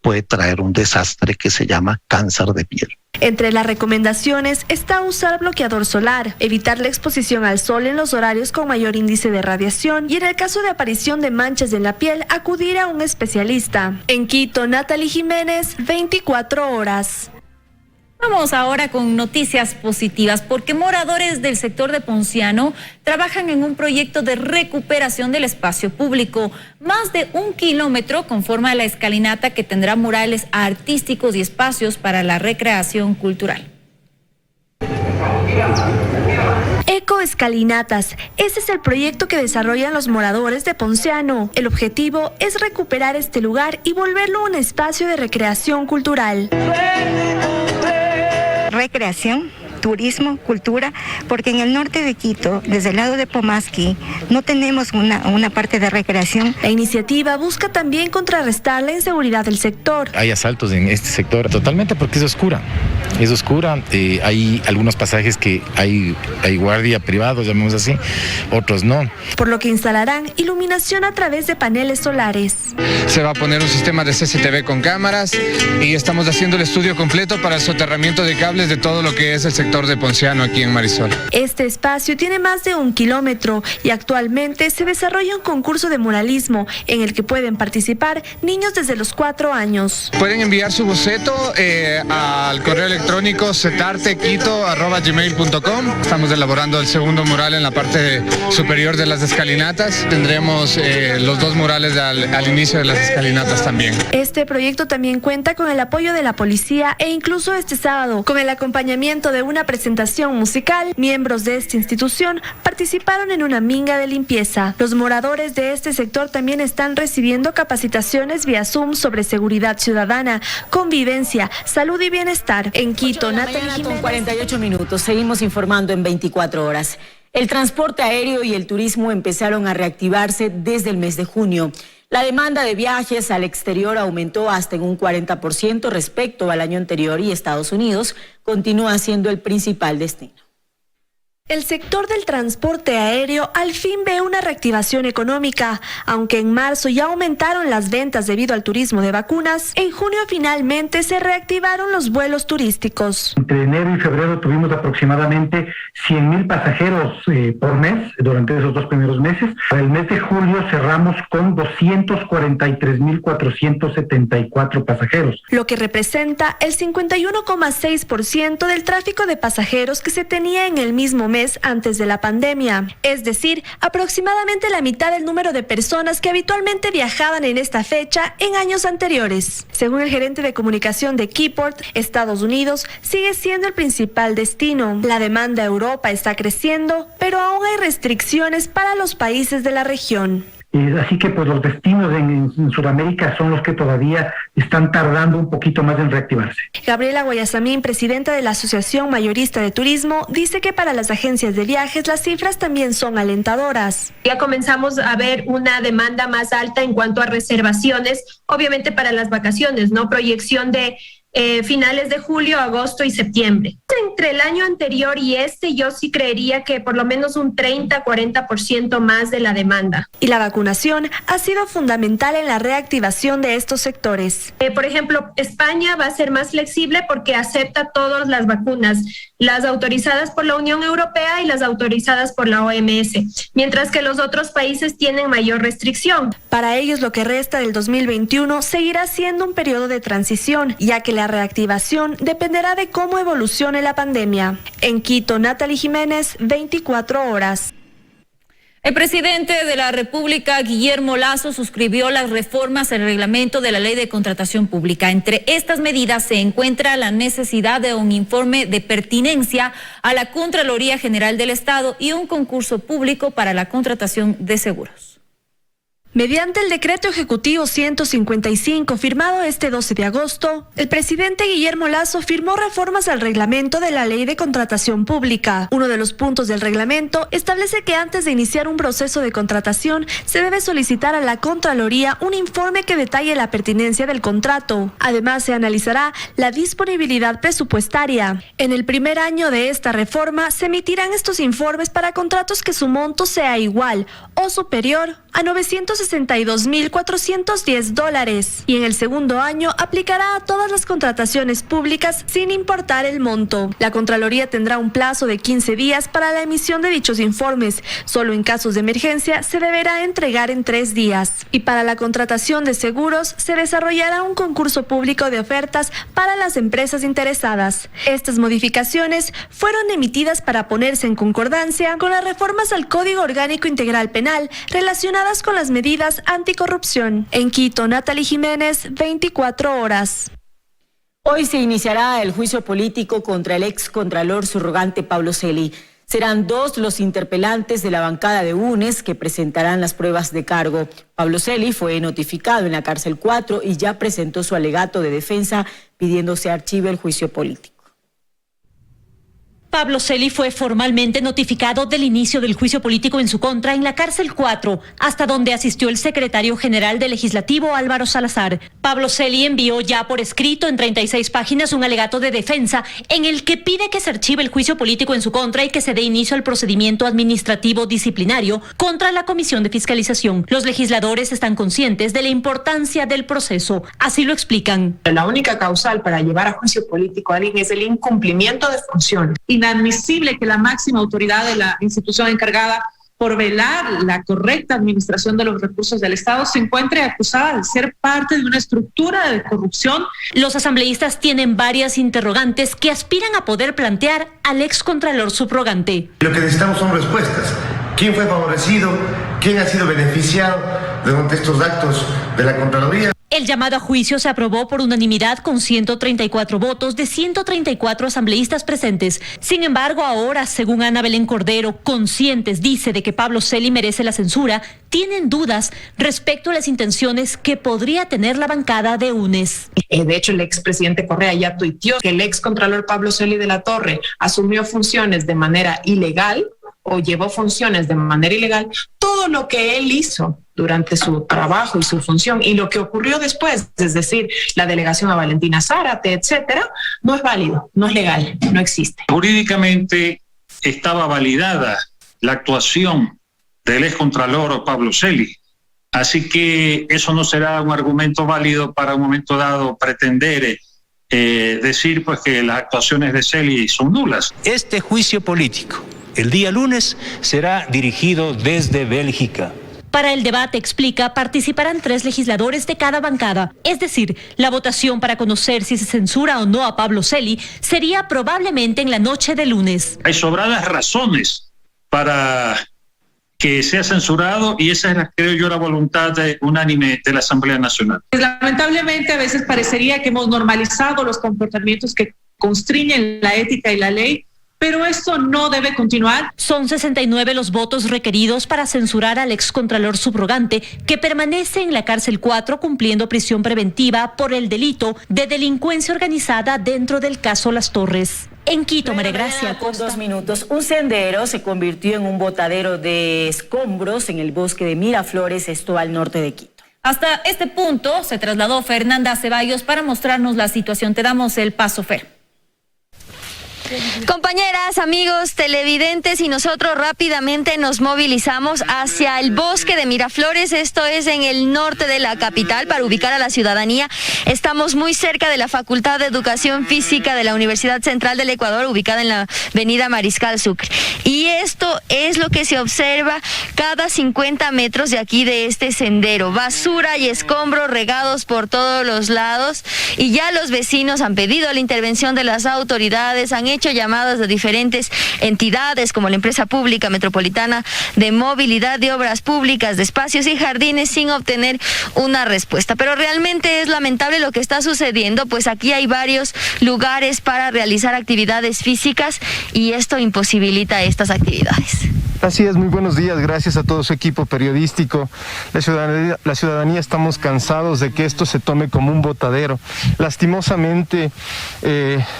S15: puede traer un desastre que se llama cáncer de piel.
S23: Entre las recomendaciones está usar bloqueador solar, evitar la exposición al sol en los horarios con mayor índice de radiación y en el caso de aparición de manchas en la piel, acudir a un especialista. En Quito, Natalie Jiménez, 24 horas.
S2: Vamos ahora con noticias positivas, porque moradores del sector de Ponciano trabajan en un proyecto de recuperación del espacio público. Más de 1 kilómetro conforma la escalinata que tendrá murales artísticos y espacios para la recreación cultural.
S23: Ecoescalinatas. Ese es el proyecto que desarrollan los moradores de Ponciano. El objetivo es recuperar este lugar y volverlo un espacio de recreación cultural.
S16: Recreación, turismo, cultura, porque en el norte de Quito, desde el lado de Pomasqui, no tenemos una parte de recreación.
S23: La iniciativa busca también contrarrestar la inseguridad del sector.
S17: Hay asaltos en este sector totalmente porque es oscura. Hay algunos pasajes que hay guardia privado, llamemos así, otros no.
S23: Por lo que instalarán iluminación a través de paneles solares.
S18: Se va a poner un sistema de CCTV con cámaras y estamos haciendo el estudio completo para el soterramiento de cables de todo lo que es el sector de Ponciano aquí en Marisol.
S23: Este espacio tiene más de 1 kilómetro y actualmente se desarrolla un concurso de muralismo en el que pueden participar niños desde los 4 años.
S18: Pueden enviar su boceto al correo electrónico cetartequito@gmail.com. Estamos elaborando el segundo mural en la parte superior de las escalinatas. Tendremos los 2 murales al inicio de las escalinatas también.
S23: Este proyecto también cuenta con el apoyo de la policía e incluso este sábado, con el acompañamiento de una presentación musical, miembros de esta institución participaron en una minga de limpieza. Los moradores de este sector también están recibiendo capacitaciones vía Zoom sobre seguridad ciudadana, convivencia, salud y bienestar. En Quito, Natalie Jiménez.
S1: 48 minutos. Seguimos informando en 24 horas. El transporte aéreo y el turismo empezaron a reactivarse desde el mes de junio. La demanda de viajes al exterior aumentó hasta en un 40% respecto al año anterior y Estados Unidos continúa siendo el principal destino.
S23: El sector del transporte aéreo al fin ve una reactivación económica. Aunque en marzo ya aumentaron las ventas debido al turismo de vacunas, en junio finalmente se reactivaron los vuelos turísticos.
S19: Entre enero y febrero tuvimos aproximadamente 100,000 pasajeros por mes durante esos 2 primeros meses. Para el mes de julio cerramos con 243,474 pasajeros.
S23: Lo que representa el 51,6% del tráfico de pasajeros que se tenía en el mismo mes antes de la pandemia, es decir, aproximadamente la mitad del número de personas que habitualmente viajaban en esta fecha en años anteriores. Según el gerente de comunicación de Keyport, Estados Unidos sigue siendo el principal destino. La demanda a Europa está creciendo, pero aún hay restricciones para los países de la región.
S19: Así que pues los destinos en Sudamérica son los que todavía están tardando un poquito más en reactivarse.
S23: Gabriela Guayasamín, presidenta de la Asociación Mayorista de Turismo, dice que para las agencias de viajes las cifras también son alentadoras.
S20: Ya comenzamos a ver una demanda más alta en cuanto a reservaciones, obviamente para las vacaciones, ¿no? Proyección de finales de julio, agosto y septiembre. Entre el año anterior y yo sí creería que por lo menos un 30-40% más de la demanda.
S23: Y la vacunación ha sido fundamental en la reactivación de estos sectores.
S20: Por ejemplo, España va a ser más flexible porque acepta todas las vacunas, las autorizadas por la Unión Europea y las autorizadas por la OMS, mientras que los otros países tienen mayor restricción.
S23: Para ellos, lo que resta del 2021 seguirá siendo un periodo de transición, ya que la reactivación dependerá de cómo evolucione la pandemia. En Quito, Natalie Jiménez, 24 horas.
S2: El presidente de la República, Guillermo Lasso, suscribió las reformas al reglamento de la Ley de Contratación Pública. Entre estas medidas se encuentra la necesidad de un informe de pertinencia a la Contraloría General del Estado y un concurso público para la contratación de seguros.
S23: Mediante el decreto ejecutivo 155 firmado este 12 de agosto, el presidente Guillermo Lasso firmó reformas al reglamento de la Ley de Contratación Pública. Uno de los puntos del reglamento establece que antes de iniciar un proceso de contratación se debe solicitar a la Contraloría un informe que detalle la pertinencia del contrato. Además, se analizará la disponibilidad presupuestaria. En el primer año de esta reforma se emitirán estos informes para contratos que su monto sea igual o superior a $962.410 y en el segundo año aplicará a todas las contrataciones públicas sin importar el monto. La Contraloría tendrá un plazo de 15 días para la emisión de dichos informes. Solo en casos de emergencia se deberá entregar en 3 días. Y para la contratación de seguros se desarrollará un concurso público de ofertas para las empresas interesadas. Estas modificaciones fueron emitidas para ponerse en concordancia con las reformas al Código Orgánico Integral Penal relacionadas con las medidas anticorrupción. En Quito, Natalie Jiménez, 24 horas.
S1: Hoy se iniciará el juicio político contra el excontralor subrogante Pablo Celi. Serán 2 los interpelantes de la bancada de UNES que presentarán las pruebas de cargo. Pablo Celi fue notificado en la cárcel 4 y ya presentó su alegato de defensa pidiendo se archive el juicio político.
S11: Pablo Celi fue formalmente notificado del inicio del juicio político en su contra en la cárcel 4, hasta donde asistió el secretario general del Legislativo, Álvaro Salazar. Pablo Celi envió ya por escrito en 36 páginas un alegato de defensa en el que pide que se archive el juicio político en su contra y que se dé inicio al procedimiento administrativo disciplinario contra la Comisión de Fiscalización. Los legisladores están conscientes de la importancia del proceso. Así lo explican.
S21: La única causal para llevar a juicio político a alguien es el incumplimiento de funciones. Inadmisible que la máxima autoridad de la institución encargada por velar la correcta administración de los recursos del Estado se encuentre acusada de ser parte de una estructura de corrupción.
S11: Los asambleístas tienen varias interrogantes que aspiran a poder plantear al excontralor subrogante.
S22: Lo que necesitamos son respuestas. ¿Quién fue favorecido? ¿Quién ha sido beneficiado durante estos actos de la Contraloría?
S11: El llamado a juicio se aprobó por unanimidad con 134 votos de 134 asambleístas presentes. Sin embargo, ahora, según Ana Belén Cordero, conscientes, dice, de que Pablo Celi merece la censura, tienen dudas respecto a las intenciones que podría tener la bancada de UNES.
S21: De hecho, el expresidente Correa ya tuiteó que el excontralor Pablo Celi de la Torre asumió funciones de manera ilegal o llevó funciones de manera ilegal. Todo lo que él hizo durante su trabajo y su función y lo que ocurrió después, es decir, la delegación a Valentina Zárate, etcétera, no es válido, no es legal, no existe.
S24: Jurídicamente estaba validada la actuación del excontralor Pablo Celi, así que eso no será un argumento válido para un momento dado pretender decir pues que las actuaciones de Celi son nulas.
S25: Este juicio político, el día lunes, será dirigido desde Bélgica.
S11: Para el debate, explica, participarán 3 legisladores de cada bancada. Es decir, la votación para conocer si se censura o no a Pablo Celi sería probablemente en la noche de lunes.
S24: Hay sobradas razones para que sea censurado y esa es, creo yo, la voluntad unánime de la Asamblea Nacional.
S21: Lamentablemente, a veces parecería que hemos normalizado los comportamientos que constriñen la ética y la ley, pero esto no debe continuar.
S11: Son 69 los votos requeridos para censurar al excontralor subrogante, que permanece en la cárcel 4 cumpliendo prisión preventiva por el delito de delincuencia organizada dentro del caso Las Torres. En Quito, María Gracia.
S1: Con 2 minutos, un sendero se convirtió en un botadero de escombros en el bosque de Miraflores, esto al norte de Quito.
S2: Hasta este punto se trasladó Fernanda Ceballos para mostrarnos la situación. Te damos el paso, Fer.
S3: Compañeras, amigos, televidentes, y nosotros rápidamente nos movilizamos hacia el bosque de Miraflores. Esto es en el norte de la capital, para ubicar a la ciudadanía. Estamos muy cerca de la Facultad de Educación Física de la Universidad Central del Ecuador, ubicada en la avenida Mariscal Sucre. Y esto es lo que se observa cada 50 metros de aquí, de este sendero. Basura y escombros regados por todos los lados, y ya los vecinos han pedido la intervención de las autoridades, han hecho llamadas de diferentes entidades como la Empresa Pública Metropolitana de Movilidad de Obras Públicas, de Espacios y Jardines, sin obtener una respuesta. Pero realmente es lamentable lo que está sucediendo, pues aquí hay varios lugares para realizar actividades físicas y esto imposibilita estas actividades.
S26: Así es, muy buenos días, gracias a todo su equipo periodístico. La ciudadanía estamos cansados de que esto se tome como un botadero. Lastimosamente,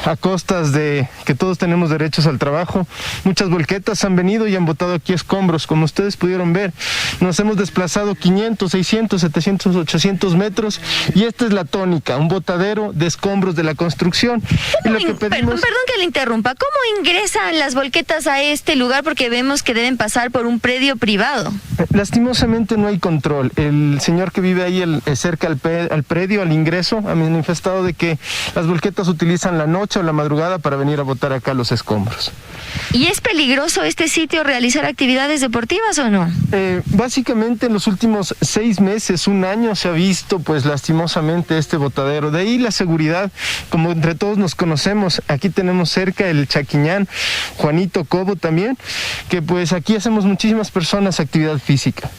S26: a costas de que todos tenemos derechos al trabajo, muchas volquetas han venido y han botado aquí escombros. Como ustedes pudieron ver, nos hemos desplazado 500, 600, 700, 800 metros y esta es la tónica, un botadero de escombros de la construcción. Y lo que pedimos...
S3: Perdón que le interrumpa, ¿cómo ingresan las volquetas a este lugar? Porque vemos que deben pasar por un predio privado.
S26: Lastimosamente no hay control. El señor que vive ahí cerca al predio, al ingreso, ha manifestado de que las volquetas utilizan la noche o la madrugada para venir a botar acá los escombros.
S3: ¿Y es peligroso este sitio realizar actividades deportivas o no?
S26: Básicamente en los últimos 6 meses, 1 año, se ha visto pues lastimosamente este botadero. De ahí la seguridad, como entre todos nos conocemos, aquí tenemos cerca el Chaquiñán, Juanito Cobo también, que pues aquí hacemos muchísimas personas actividad física.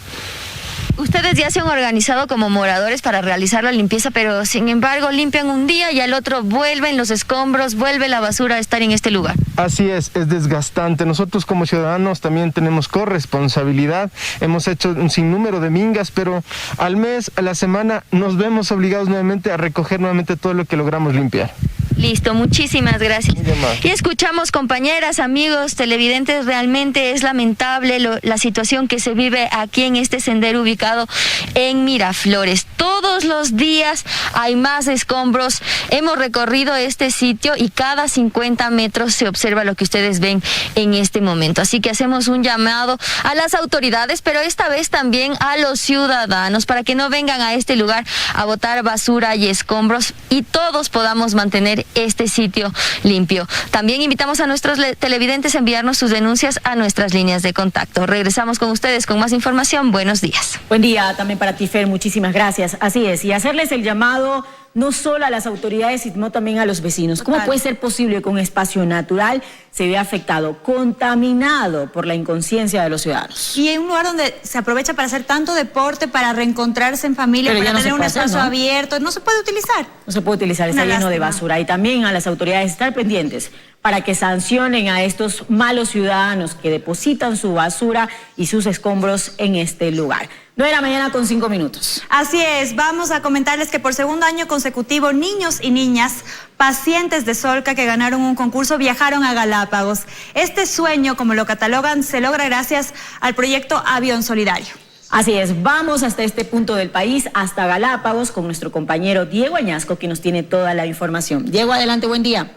S3: Ustedes ya se han organizado como moradores para realizar la limpieza, pero sin embargo limpian un día y al otro vuelven los escombros, vuelve la basura a estar en este lugar.
S26: Así es desgastante. Nosotros como ciudadanos también tenemos corresponsabilidad. Hemos hecho un sinnúmero de mingas, pero al mes, a la semana, nos vemos obligados nuevamente a recoger nuevamente todo lo que logramos limpiar.
S3: Listo, muchísimas gracias. Y escuchamos, compañeras, amigos, televidentes, realmente es lamentable la situación que se vive aquí en este sendero ubicado en Miraflores. Todos los días hay más escombros. Hemos recorrido este sitio y cada 50 metros se observa lo que ustedes ven en este momento. Así que hacemos un llamado a las autoridades, pero esta vez también a los ciudadanos, para que no vengan a este lugar a botar basura y escombros y todos podamos mantener este sitio limpio. También invitamos a nuestros televidentes a enviarnos sus denuncias a nuestras líneas de contacto. Regresamos con ustedes con más información. Buenos días.
S1: Buen día también para ti, Fer. Muchísimas gracias. Así es, y hacerles el llamado no solo a las autoridades, sino también a los vecinos. ¿Cómo puede ser posible que un espacio natural se vea afectado, contaminado por la inconsciencia de los ciudadanos?
S4: Y en un lugar donde se aprovecha para hacer tanto deporte, para reencontrarse en familia, para tener un espacio abierto, no se puede utilizar.
S1: No se puede utilizar, está lleno de basura. Y también a las autoridades estar pendientes para que sancionen a estos malos ciudadanos que depositan su basura y sus escombros en este lugar. 9:00 con 5 minutos.
S4: Así es, vamos a comentarles que por segundo año consecutivo, niños y niñas pacientes de Solca que ganaron un concurso viajaron a Galápagos. Este sueño, como lo catalogan, se logra gracias al proyecto Avión Solidario.
S1: Así es, vamos hasta este punto del país, hasta Galápagos, con nuestro compañero Diego Añasco, que nos tiene toda la información. Diego, adelante, buen día.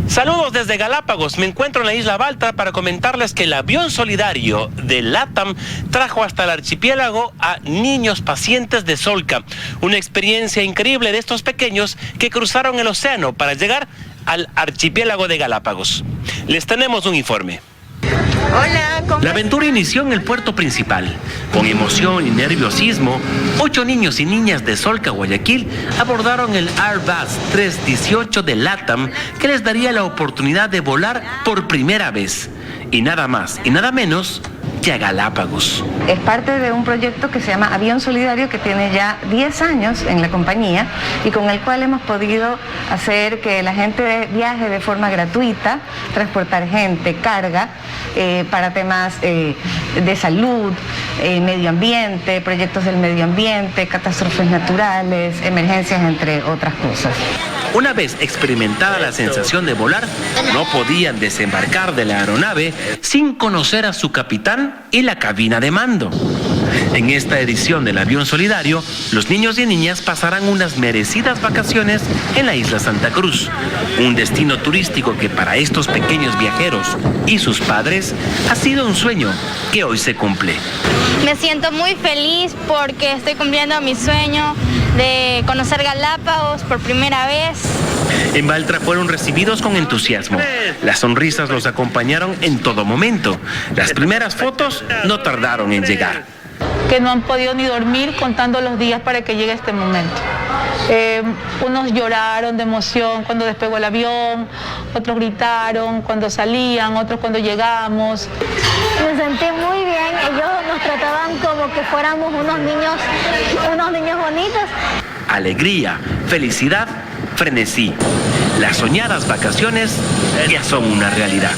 S5: Saludos desde Galápagos. Me encuentro en la isla Baltra para comentarles que el avión solidario de LATAM trajo hasta el archipiélago a niños pacientes de Solca. Una experiencia increíble de estos pequeños que cruzaron el océano para llegar al archipiélago de Galápagos. Les tenemos un informe.
S6: Hola,
S5: La aventura inició en el puerto principal. Con emoción y nerviosismo, 8 niños y niñas de Solca, Guayaquil, abordaron el Airbus 318 de LATAM, que les daría la oportunidad de volar por primera vez. Y nada más y nada menos que a Galápagos.
S6: Es parte de un proyecto que se llama Avión Solidario, que tiene ya 10 años en la compañía y con el cual hemos podido hacer que la gente viaje de forma gratuita, transportar gente, carga, para temas de salud, medio ambiente, proyectos del medio ambiente, catástrofes naturales, emergencias, entre otras cosas.
S5: Una vez experimentada la sensación de volar, no podían desembarcar de la aeronave sin conocer a su capitán y la cabina de mando. En esta edición del Avión Solidario, los niños y niñas pasarán unas merecidas vacaciones en la isla Santa Cruz, un destino turístico que para estos pequeños viajeros y sus padres ha sido un sueño que hoy se cumple.
S7: Me siento muy feliz porque estoy cumpliendo mi sueño de conocer Galápagos por primera vez.
S5: En Baltra fueron recibidos con entusiasmo. Las sonrisas los acompañaron en todo momento. Las primeras fotos no tardaron en llegar.
S8: Que no han podido ni dormir contando los días para que llegue este momento. Unos lloraron de emoción cuando despegó el avión, otros gritaron cuando salían, otros cuando llegamos.
S9: Me sentí muy bien, ellos nos trataban como que fuéramos unos niños bonitos.
S5: Alegría, felicidad, frenesí. Las soñadas vacaciones ya son una realidad.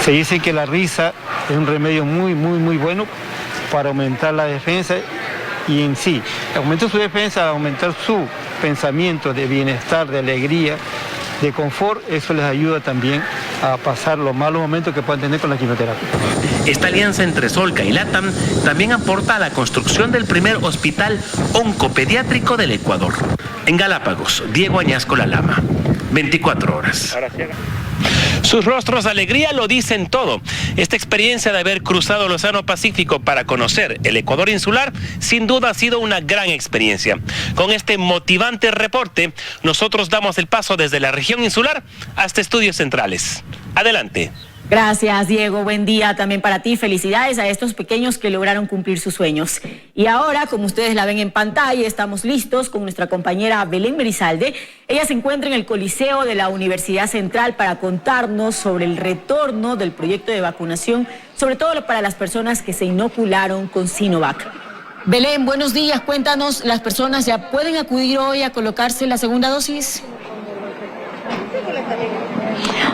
S27: Se dice que la risa es un remedio muy bueno para aumentar la defensa y en sí, aumentar su defensa, aumentar su pensamiento de bienestar, de alegría, de confort, eso les ayuda también a pasar los malos momentos que puedan tener con la quimioterapia.
S5: Esta alianza entre Solca y LATAM también aporta a la construcción del primer hospital oncopediátrico del Ecuador. En Galápagos, Diego Añasco La Lama, 24 horas. Sus rostros de alegría lo dicen todo. Esta experiencia de haber cruzado el Océano Pacífico para conocer el Ecuador insular, sin duda ha sido una gran experiencia. Con este motivante reporte, nosotros damos el paso desde la región insular hasta Estudios Centrales. Adelante.
S1: Gracias, Diego. Buen día también para ti. Felicidades a estos pequeños que lograron cumplir sus sueños. Y ahora, como ustedes la ven en pantalla, estamos listos con nuestra compañera Belén Merizalde. Ella se encuentra en el Coliseo de la Universidad Central para contarnos sobre el retorno del proyecto de vacunación, sobre todo para las personas que se inocularon con Sinovac. Belén, buenos días. Cuéntanos, ¿las personas ya pueden acudir hoy a colocarse la segunda dosis?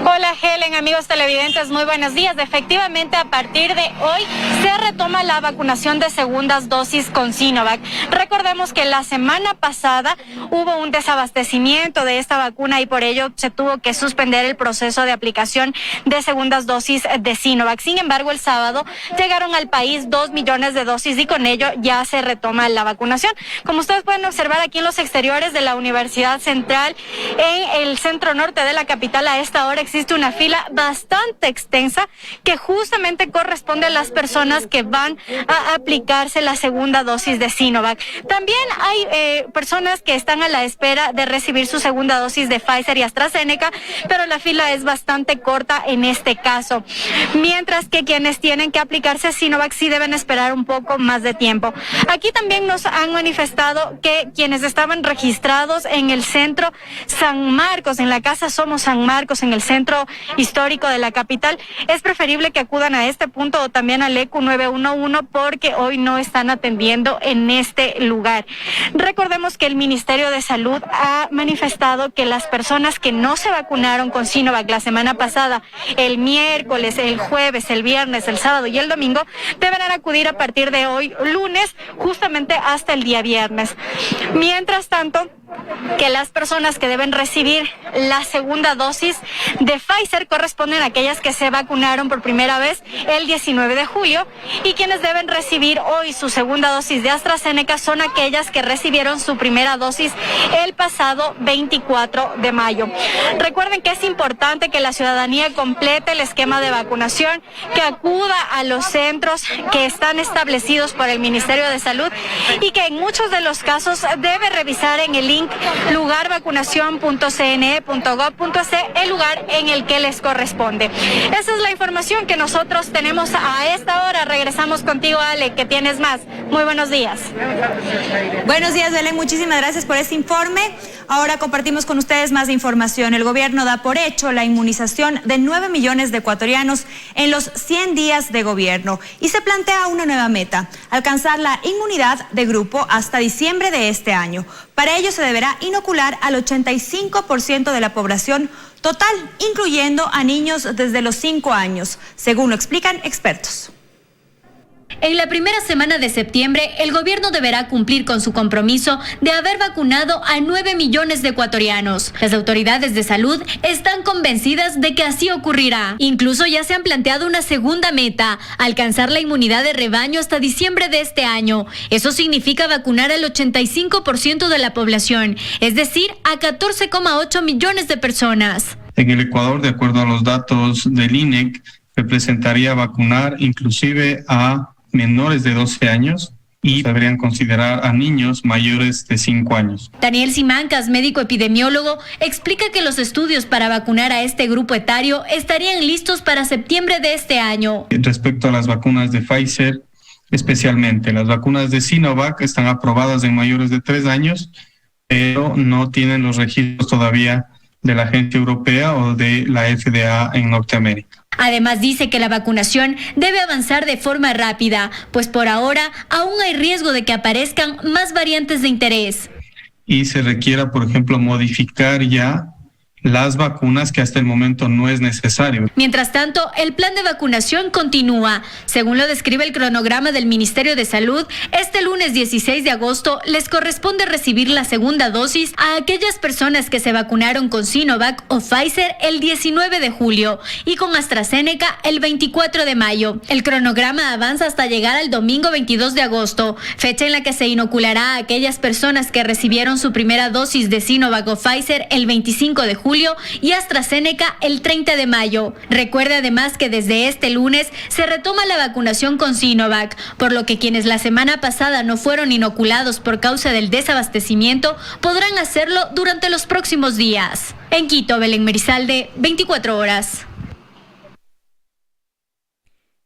S7: Hola Helen, amigos televidentes, muy buenos días. Efectivamente, a partir de hoy se retoma la vacunación de segundas dosis con Sinovac. Recordemos que la semana pasada hubo un desabastecimiento de esta vacuna y por ello se tuvo que suspender el proceso de aplicación de segundas dosis de Sinovac. Sin embargo, el sábado llegaron al país 2 millones de dosis y con ello ya se retoma la vacunación. Como ustedes pueden observar aquí en los exteriores de la Universidad Central, en el centro norte de la capital, a esta hora existe una fila bastante extensa que justamente corresponde a las personas que van a aplicarse la segunda dosis de Sinovac. También hay personas que están a la espera de recibir su segunda dosis de Pfizer y AstraZeneca, pero la fila es bastante corta en este caso. Mientras que quienes tienen que aplicarse Sinovac sí deben esperar un poco más de tiempo. Aquí también nos han manifestado que quienes estaban registrados en el centro San Marcos, en la Casa Somos San Marcos, en el centro histórico de la capital, es preferible que acudan a este punto o también al ECU 911 porque hoy no están atendiendo en este lugar. Recordemos que el Ministerio de Salud ha manifestado que las personas que no se vacunaron con Sinovac la semana pasada, el miércoles, el jueves, el viernes, el sábado y el domingo, deberán acudir a partir de hoy, lunes, justamente hasta el día viernes. Mientras tanto, que las personas que deben recibir la segunda dosis de Pfizer corresponden a aquellas que se vacunaron por primera vez el 19 de julio y quienes deben recibir hoy su segunda dosis de AstraZeneca son aquellas que recibieron su primera dosis el pasado 24 de mayo. Recuerden que es importante que la ciudadanía complete el esquema de vacunación, que acuda a los centros que están establecidos por el Ministerio de Salud y que en muchos de los casos debe revisar en el link lugarvacunacion.cne.gov.es el lugar en el que les corresponde. Esa es la información que nosotros tenemos a esta hora. Regresamos contigo, Ale, que tienes más. Muy buenos días.
S4: Buenos días, Belén. Muchísimas gracias por este informe. Ahora compartimos con ustedes más información. El gobierno da por hecho la inmunización de 9 millones de ecuatorianos en los 100 días de gobierno y se plantea una nueva meta: alcanzar la inmunidad de grupo hasta diciembre de este año. Para ello se deberá inocular al 85% de la población total, incluyendo a niños desde los 5 años, según lo explican expertos.
S3: En la primera semana de septiembre, el gobierno deberá cumplir con su compromiso de haber vacunado a 9 millones de ecuatorianos. Las autoridades de salud están convencidas de que así ocurrirá. Incluso ya se han planteado una segunda meta: alcanzar la inmunidad de rebaño hasta diciembre de este año. Eso significa vacunar al 85% de la población, es decir, a 14,8 millones de personas.
S10: En el Ecuador, de acuerdo a los datos del INEC, representaría vacunar inclusive a menores de 12 años y deberían considerar a niños mayores de 5 años.
S3: Daniel Simancas, médico epidemiólogo, explica que los estudios para vacunar a este grupo etario estarían listos para septiembre de este año.
S10: Respecto a las vacunas de Pfizer, especialmente las vacunas de Sinovac están aprobadas en mayores de 3 años, pero no tienen los registros todavía de la Agencia Europea o de la FDA en Norteamérica.
S3: Además dice que la vacunación debe avanzar de forma rápida, pues por ahora aún hay riesgo de que aparezcan más variantes de interés.
S10: Y se requiera, por ejemplo, modificar ya las vacunas, que hasta el momento no es necesario.
S3: Mientras tanto, el plan de vacunación continúa. Según lo describe el cronograma del Ministerio de Salud, este lunes 16 de agosto les corresponde recibir la segunda dosis a aquellas personas que se vacunaron con Sinovac o Pfizer el 19 de julio y con AstraZeneca el 24 de mayo. El cronograma avanza hasta llegar al domingo 22 de agosto, fecha en la que se inoculará a aquellas personas que recibieron su primera dosis de Sinovac o Pfizer el 25 de julio
S12: julio y AstraZeneca el 30 de mayo. Recuerde además que desde este lunes se retoma la vacunación con Sinovac, por lo que quienes la semana pasada no fueron inoculados por causa del desabastecimiento podrán hacerlo durante los próximos días. En Quito, Belén Merizalde, 24 horas.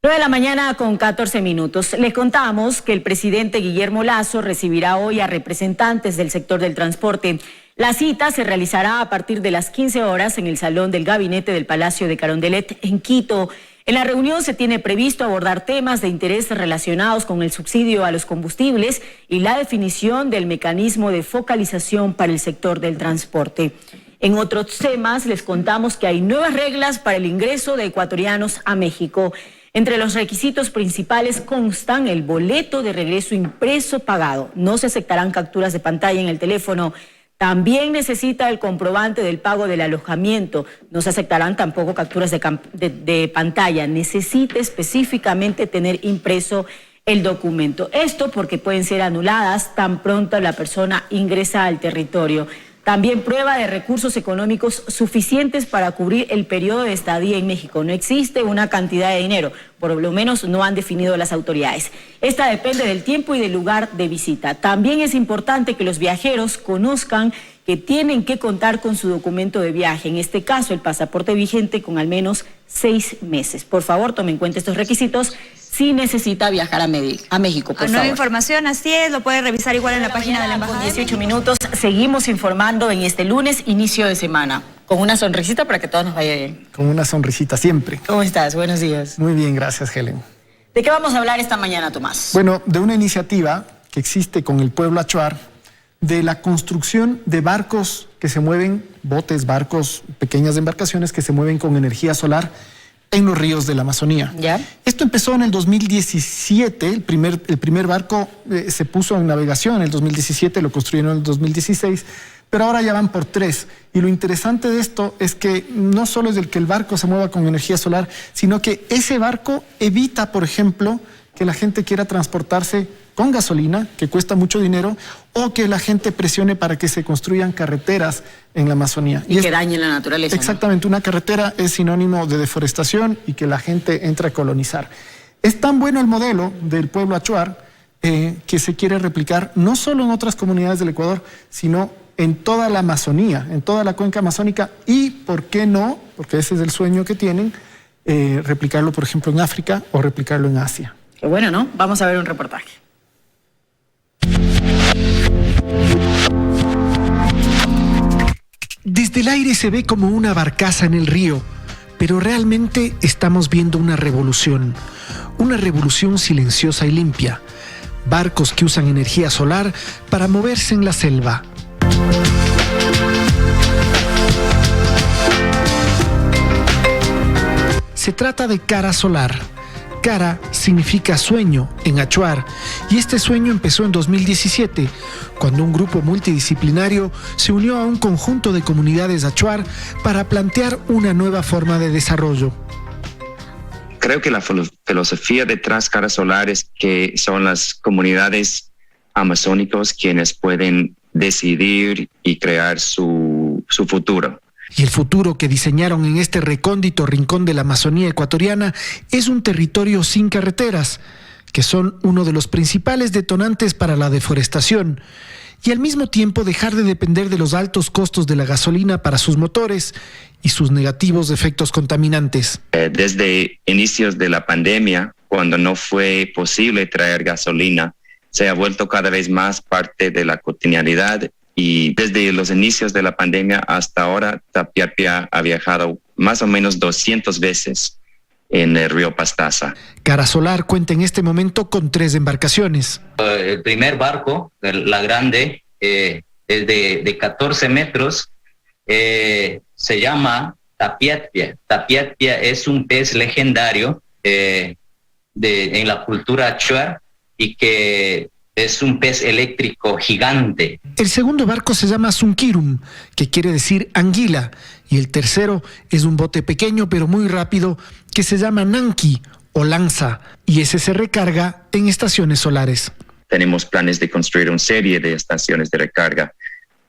S1: 9 de la mañana con 14 minutos. Les contamos que el presidente Guillermo Lasso recibirá hoy a representantes del sector del transporte. La cita se realizará a partir de las 15 horas en el Salón del Gabinete del Palacio de Carondelet en Quito. En la reunión se tiene previsto abordar temas de interés relacionados con el subsidio a los combustibles y la definición del mecanismo de focalización para el sector del transporte. En otros temas les contamos que hay nuevas reglas para el ingreso de ecuatorianos a México. Entre los requisitos principales constan el boleto de regreso impreso pagado. No se aceptarán capturas de pantalla en el teléfono. También necesita el comprobante del pago del alojamiento. No se aceptarán tampoco capturas de pantalla. Necesita específicamente tener impreso el documento. Esto porque pueden ser anuladas tan pronto la persona ingresa al territorio. También prueba de recursos económicos suficientes para cubrir el periodo de estadía en México. No existe una cantidad de dinero, por lo menos no han definido las autoridades. Esta depende del tiempo y del lugar de visita. También es importante que los viajeros conozcan que tienen que contar con su documento de viaje, en este caso el pasaporte vigente con al menos 6 meses. Por favor, tomen en cuenta estos requisitos si necesita viajar a México, por favor.
S4: Nueva información, así es, lo puede revisar igual en la página de la embajada.
S1: 18 minutos, seguimos informando en este lunes, inicio de semana, con una sonrisita para que todo nos vaya bien.
S13: Con una sonrisita siempre.
S1: ¿Cómo estás? Buenos días.
S13: Muy bien, gracias, Helen.
S1: ¿De qué vamos a hablar esta mañana, Tomás?
S13: Bueno, de una iniciativa que existe con el pueblo achuar, de la construcción de barcos que se mueven, botes, barcos, pequeñas embarcaciones que se mueven con energía solar en los ríos de la Amazonía.
S1: ¿Ya?
S13: Esto empezó en el 2017, el primer barco se puso en navegación en el 2017, lo construyeron en el 2016, pero ahora ya van por 3. Y lo interesante de esto es que no solo es el que el barco se mueva con energía solar, sino que ese barco evita, por ejemplo, que la gente quiera transportarse con gasolina, que cuesta mucho dinero, o que la gente presione para que se construyan carreteras en la Amazonía.
S1: Y que dañen la naturaleza.
S13: Exactamente, ¿no? Una carretera es sinónimo de deforestación y que la gente entre a colonizar. Es tan bueno el modelo del pueblo achuar que se quiere replicar no solo en otras comunidades del Ecuador, sino en toda la Amazonía, en toda la cuenca amazónica y, ¿por qué no? Porque ese es el sueño que tienen, replicarlo, por ejemplo, en África o replicarlo en Asia.
S1: Qué bueno, ¿no? Vamos a ver un reportaje.
S14: Desde el aire se ve como una barcaza en el río, pero realmente estamos viendo una revolución silenciosa y limpia. Barcos que usan energía solar para moverse en la selva. Se trata de Cara Solar. Cara significa sueño en achuar, y este sueño empezó en 2017, cuando un grupo multidisciplinario se unió a un conjunto de comunidades achuar para plantear una nueva forma de desarrollo.
S15: Creo que la filosofía detrás Cara Solar es que son las comunidades amazónicas quienes pueden decidir y crear su futuro.
S14: Y el futuro que diseñaron en este recóndito rincón de la Amazonía ecuatoriana es un territorio sin carreteras, que son uno de los principales detonantes para la deforestación, y al mismo tiempo dejar de depender de los altos costos de la gasolina para sus motores y sus negativos efectos contaminantes.
S15: Desde inicios de la pandemia, cuando no fue posible traer gasolina, se ha vuelto cada vez más parte de la cotidianidad. Y desde los inicios de la pandemia hasta ahora, Tapiapia ha viajado más o menos 200 veces en el río Pastaza.
S14: Cara Solar cuenta en este momento con 3 embarcaciones.
S16: El primer barco, la grande, es de 14 metros, se llama Tapiapia. Tapiapia es un pez legendario en la cultura achuar y que es un pez eléctrico gigante.
S14: El segundo barco se llama Sunkirum, que quiere decir anguila, y el tercero es un bote pequeño pero muy rápido que se llama Nanki o lanza, y ese se recarga en estaciones solares.
S15: Tenemos planes de construir una serie de estaciones de recarga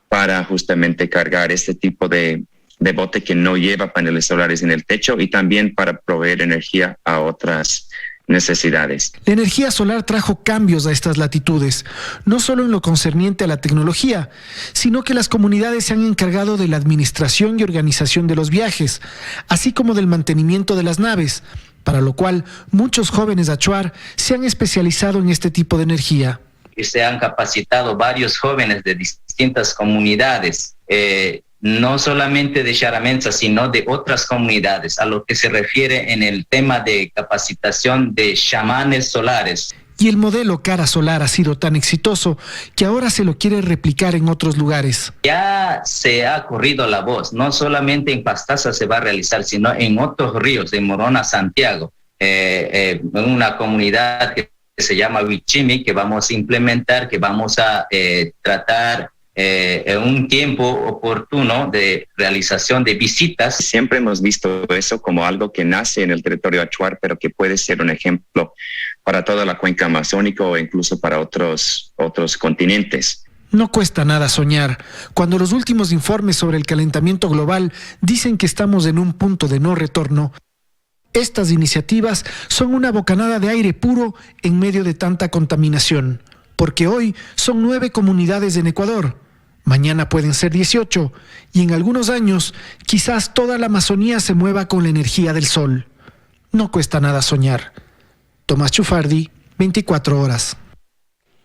S15: para justamente cargar este tipo de de bote que no lleva paneles solares en el techo y también para proveer energía a otras necesidades.
S14: La energía solar trajo cambios a estas latitudes, no solo en lo concerniente a la tecnología, sino que las comunidades se han encargado de la administración y organización de los viajes, así como del mantenimiento de las naves, para lo cual muchos jóvenes achuar se han especializado en este tipo de energía.
S16: Se han capacitado varios jóvenes de distintas comunidades, no solamente de Xará-Mensá, sino de otras comunidades, a lo que se refiere en el tema de capacitación de chamanes solares.
S14: Y el modelo Cara Solar ha sido tan exitoso que ahora se lo quiere replicar en otros lugares.
S16: Ya se ha corrido la voz, no solamente en Pastaza se va a realizar, sino en otros ríos, de Morona a Santiago, en una comunidad que se llama Huichimi, que vamos a implementar, que vamos a tratar en un tiempo oportuno de realización de visitas.
S15: Siempre hemos visto eso como algo que nace en el territorio achuar, pero que puede ser un ejemplo para toda la cuenca amazónica o incluso para otros continentes.
S14: No cuesta nada soñar. Cuando los últimos informes sobre el calentamiento global dicen que estamos en un punto de no retorno, estas iniciativas son una bocanada de aire puro en medio de tanta contaminación. Porque hoy son 9 comunidades en Ecuador, mañana pueden ser 18, y en algunos años quizás toda la Amazonía se mueva con la energía del sol. No cuesta nada soñar. Tomás Chufardi, 24 horas.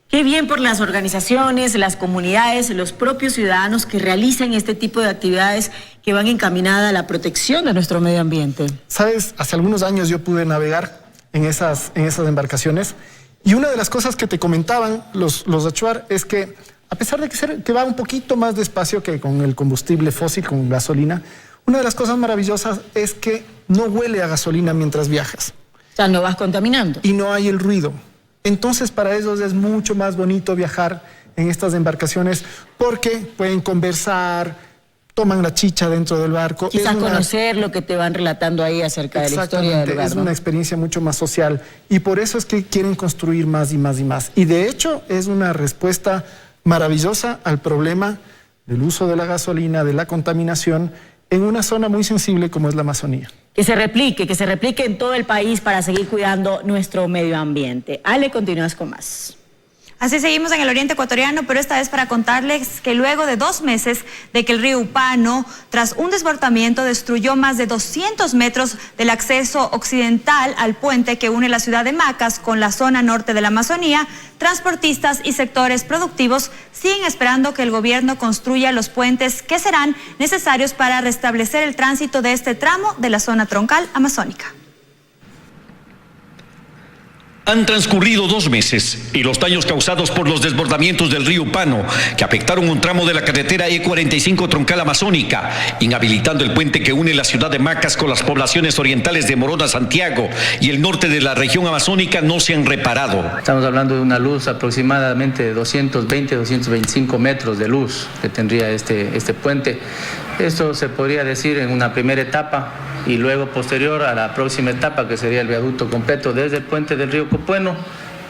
S1: Qué bien por las organizaciones, las comunidades, los propios ciudadanos que realizan este tipo de actividades que van encaminadas a la protección de nuestro medio ambiente.
S13: Sabes, hace algunos años yo pude navegar en esas embarcaciones. Y una de las cosas que te comentaban los achuar es que, a pesar de que va un poquito más despacio que con el combustible fósil, con gasolina, una de las cosas maravillosas es que no huele a gasolina mientras viajas.
S1: O sea, no vas contaminando.
S13: Y no hay el ruido. Entonces, para ellos es mucho más bonito viajar en estas embarcaciones porque pueden conversar, toman la chicha dentro del barco.
S1: Quizás conocer lo que te van relatando ahí acerca de la historia del lugar,
S13: es una experiencia mucho más social y por eso es que quieren construir más y más y más. Y de hecho es una respuesta maravillosa al problema del uso de la gasolina, de la contaminación en una zona muy sensible como es la Amazonía.
S1: Que se replique en todo el país para seguir cuidando nuestro medio ambiente. Ale, continúas con más.
S4: Así seguimos en el oriente ecuatoriano, pero esta vez para contarles que luego de 2 meses de que el río Upano, tras un desbordamiento, destruyó más de 200 metros del acceso occidental al puente que une la ciudad de Macas con la zona norte de la Amazonía, transportistas y sectores productivos siguen esperando que el gobierno construya los puentes que serán necesarios para restablecer el tránsito de este tramo de la zona troncal amazónica.
S17: Han transcurrido 2 meses y los daños causados por los desbordamientos del río Upano, que afectaron un tramo de la carretera E45 troncal amazónica, inhabilitando el puente que une la ciudad de Macas con las poblaciones orientales de Morona, Santiago y el norte de la región amazónica, no se han reparado.
S18: Estamos hablando de una luz aproximadamente de 220, 225 metros de luz que tendría este puente. Esto se podría decir en una primera etapa y luego posterior a la próxima etapa, que sería el viaducto completo desde el puente del río Copueno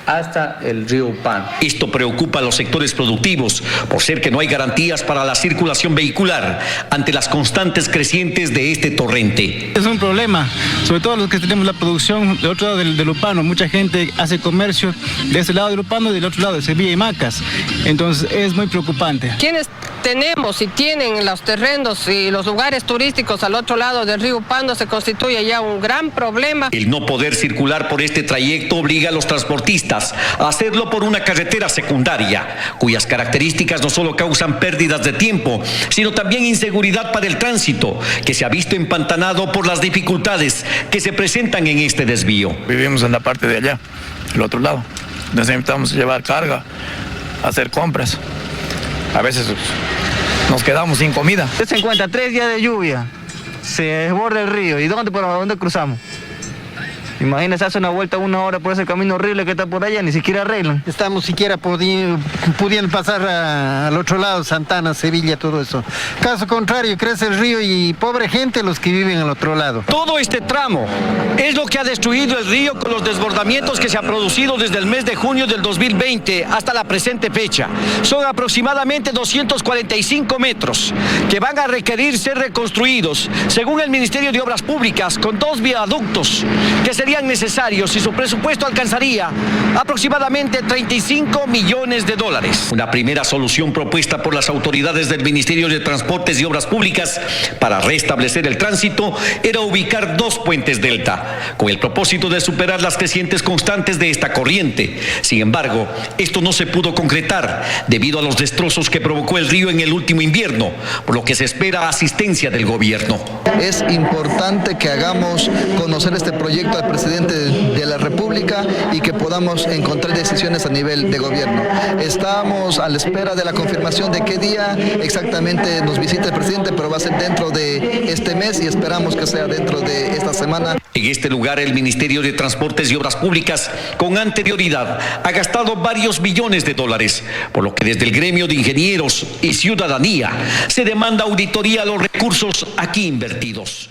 S18: hasta el río Upano.
S17: Esto preocupa a los sectores productivos por ser que no hay garantías para la circulación vehicular ante las constantes crecientes de este torrente.
S27: Es un problema, sobre todo los que tenemos la producción del otro lado del Upano. Mucha gente hace comercio de este lado del Upano y del otro lado de Sevilla y Macas. Entonces es muy preocupante.
S19: ¿Quiénes tenemos y tienen los terrenos y los lugares turísticos al otro lado del río Upano? Se constituye ya un gran problema.
S17: El no poder circular por este trayecto obliga a los transportistas a hacerlo por una carretera secundaria, cuyas características no solo causan pérdidas de tiempo, sino también inseguridad para el tránsito, que se ha visto empantanado por las dificultades que se presentan en este desvío.
S20: Vivimos en la parte de allá, el otro lado. Necesitamos llevar carga, hacer compras. A veces nos quedamos sin comida.
S27: Usted se encuentra 3 días de lluvia, se desborda el río. ¿Y por dónde cruzamos?
S2: Imagínense, hace una vuelta 1 hora por ese camino horrible que está por allá, ni siquiera arreglan.
S27: Estamos siquiera pudiendo pasar al otro lado, Santana, Sevilla, todo eso. Caso contrario, crece el río y pobre gente los que viven al otro lado.
S11: Todo este tramo es lo que ha destruido el río con los desbordamientos que se han producido desde el mes de junio del 2020 hasta la presente fecha. Son aproximadamente 245 metros que van a requerir ser reconstruidos, según el Ministerio de Obras Públicas, con 2 viaductos que serían necesarios y su presupuesto alcanzaría aproximadamente 35 millones de dólares.
S17: Una primera solución propuesta por las autoridades del Ministerio de Transportes y Obras Públicas para restablecer el tránsito era ubicar 2 puentes delta, con el propósito de superar las crecientes constantes de esta corriente. Sin embargo, esto no se pudo concretar debido a los destrozos que provocó el río en el último invierno, por lo que se espera asistencia del gobierno.
S21: Es importante que hagamos conocer este proyecto al presidente de la República y que podamos encontrar decisiones a nivel de gobierno. Estamos a la espera de la confirmación de qué día exactamente nos visita el presidente, pero va a ser dentro de este mes y esperamos que sea dentro de esta semana.
S17: En este lugar, el Ministerio de Transportes y Obras Públicas, con anterioridad, ha gastado varios millones de dólares, por lo que desde el gremio de ingenieros y ciudadanía se demanda auditoría a los recursos aquí invertidos.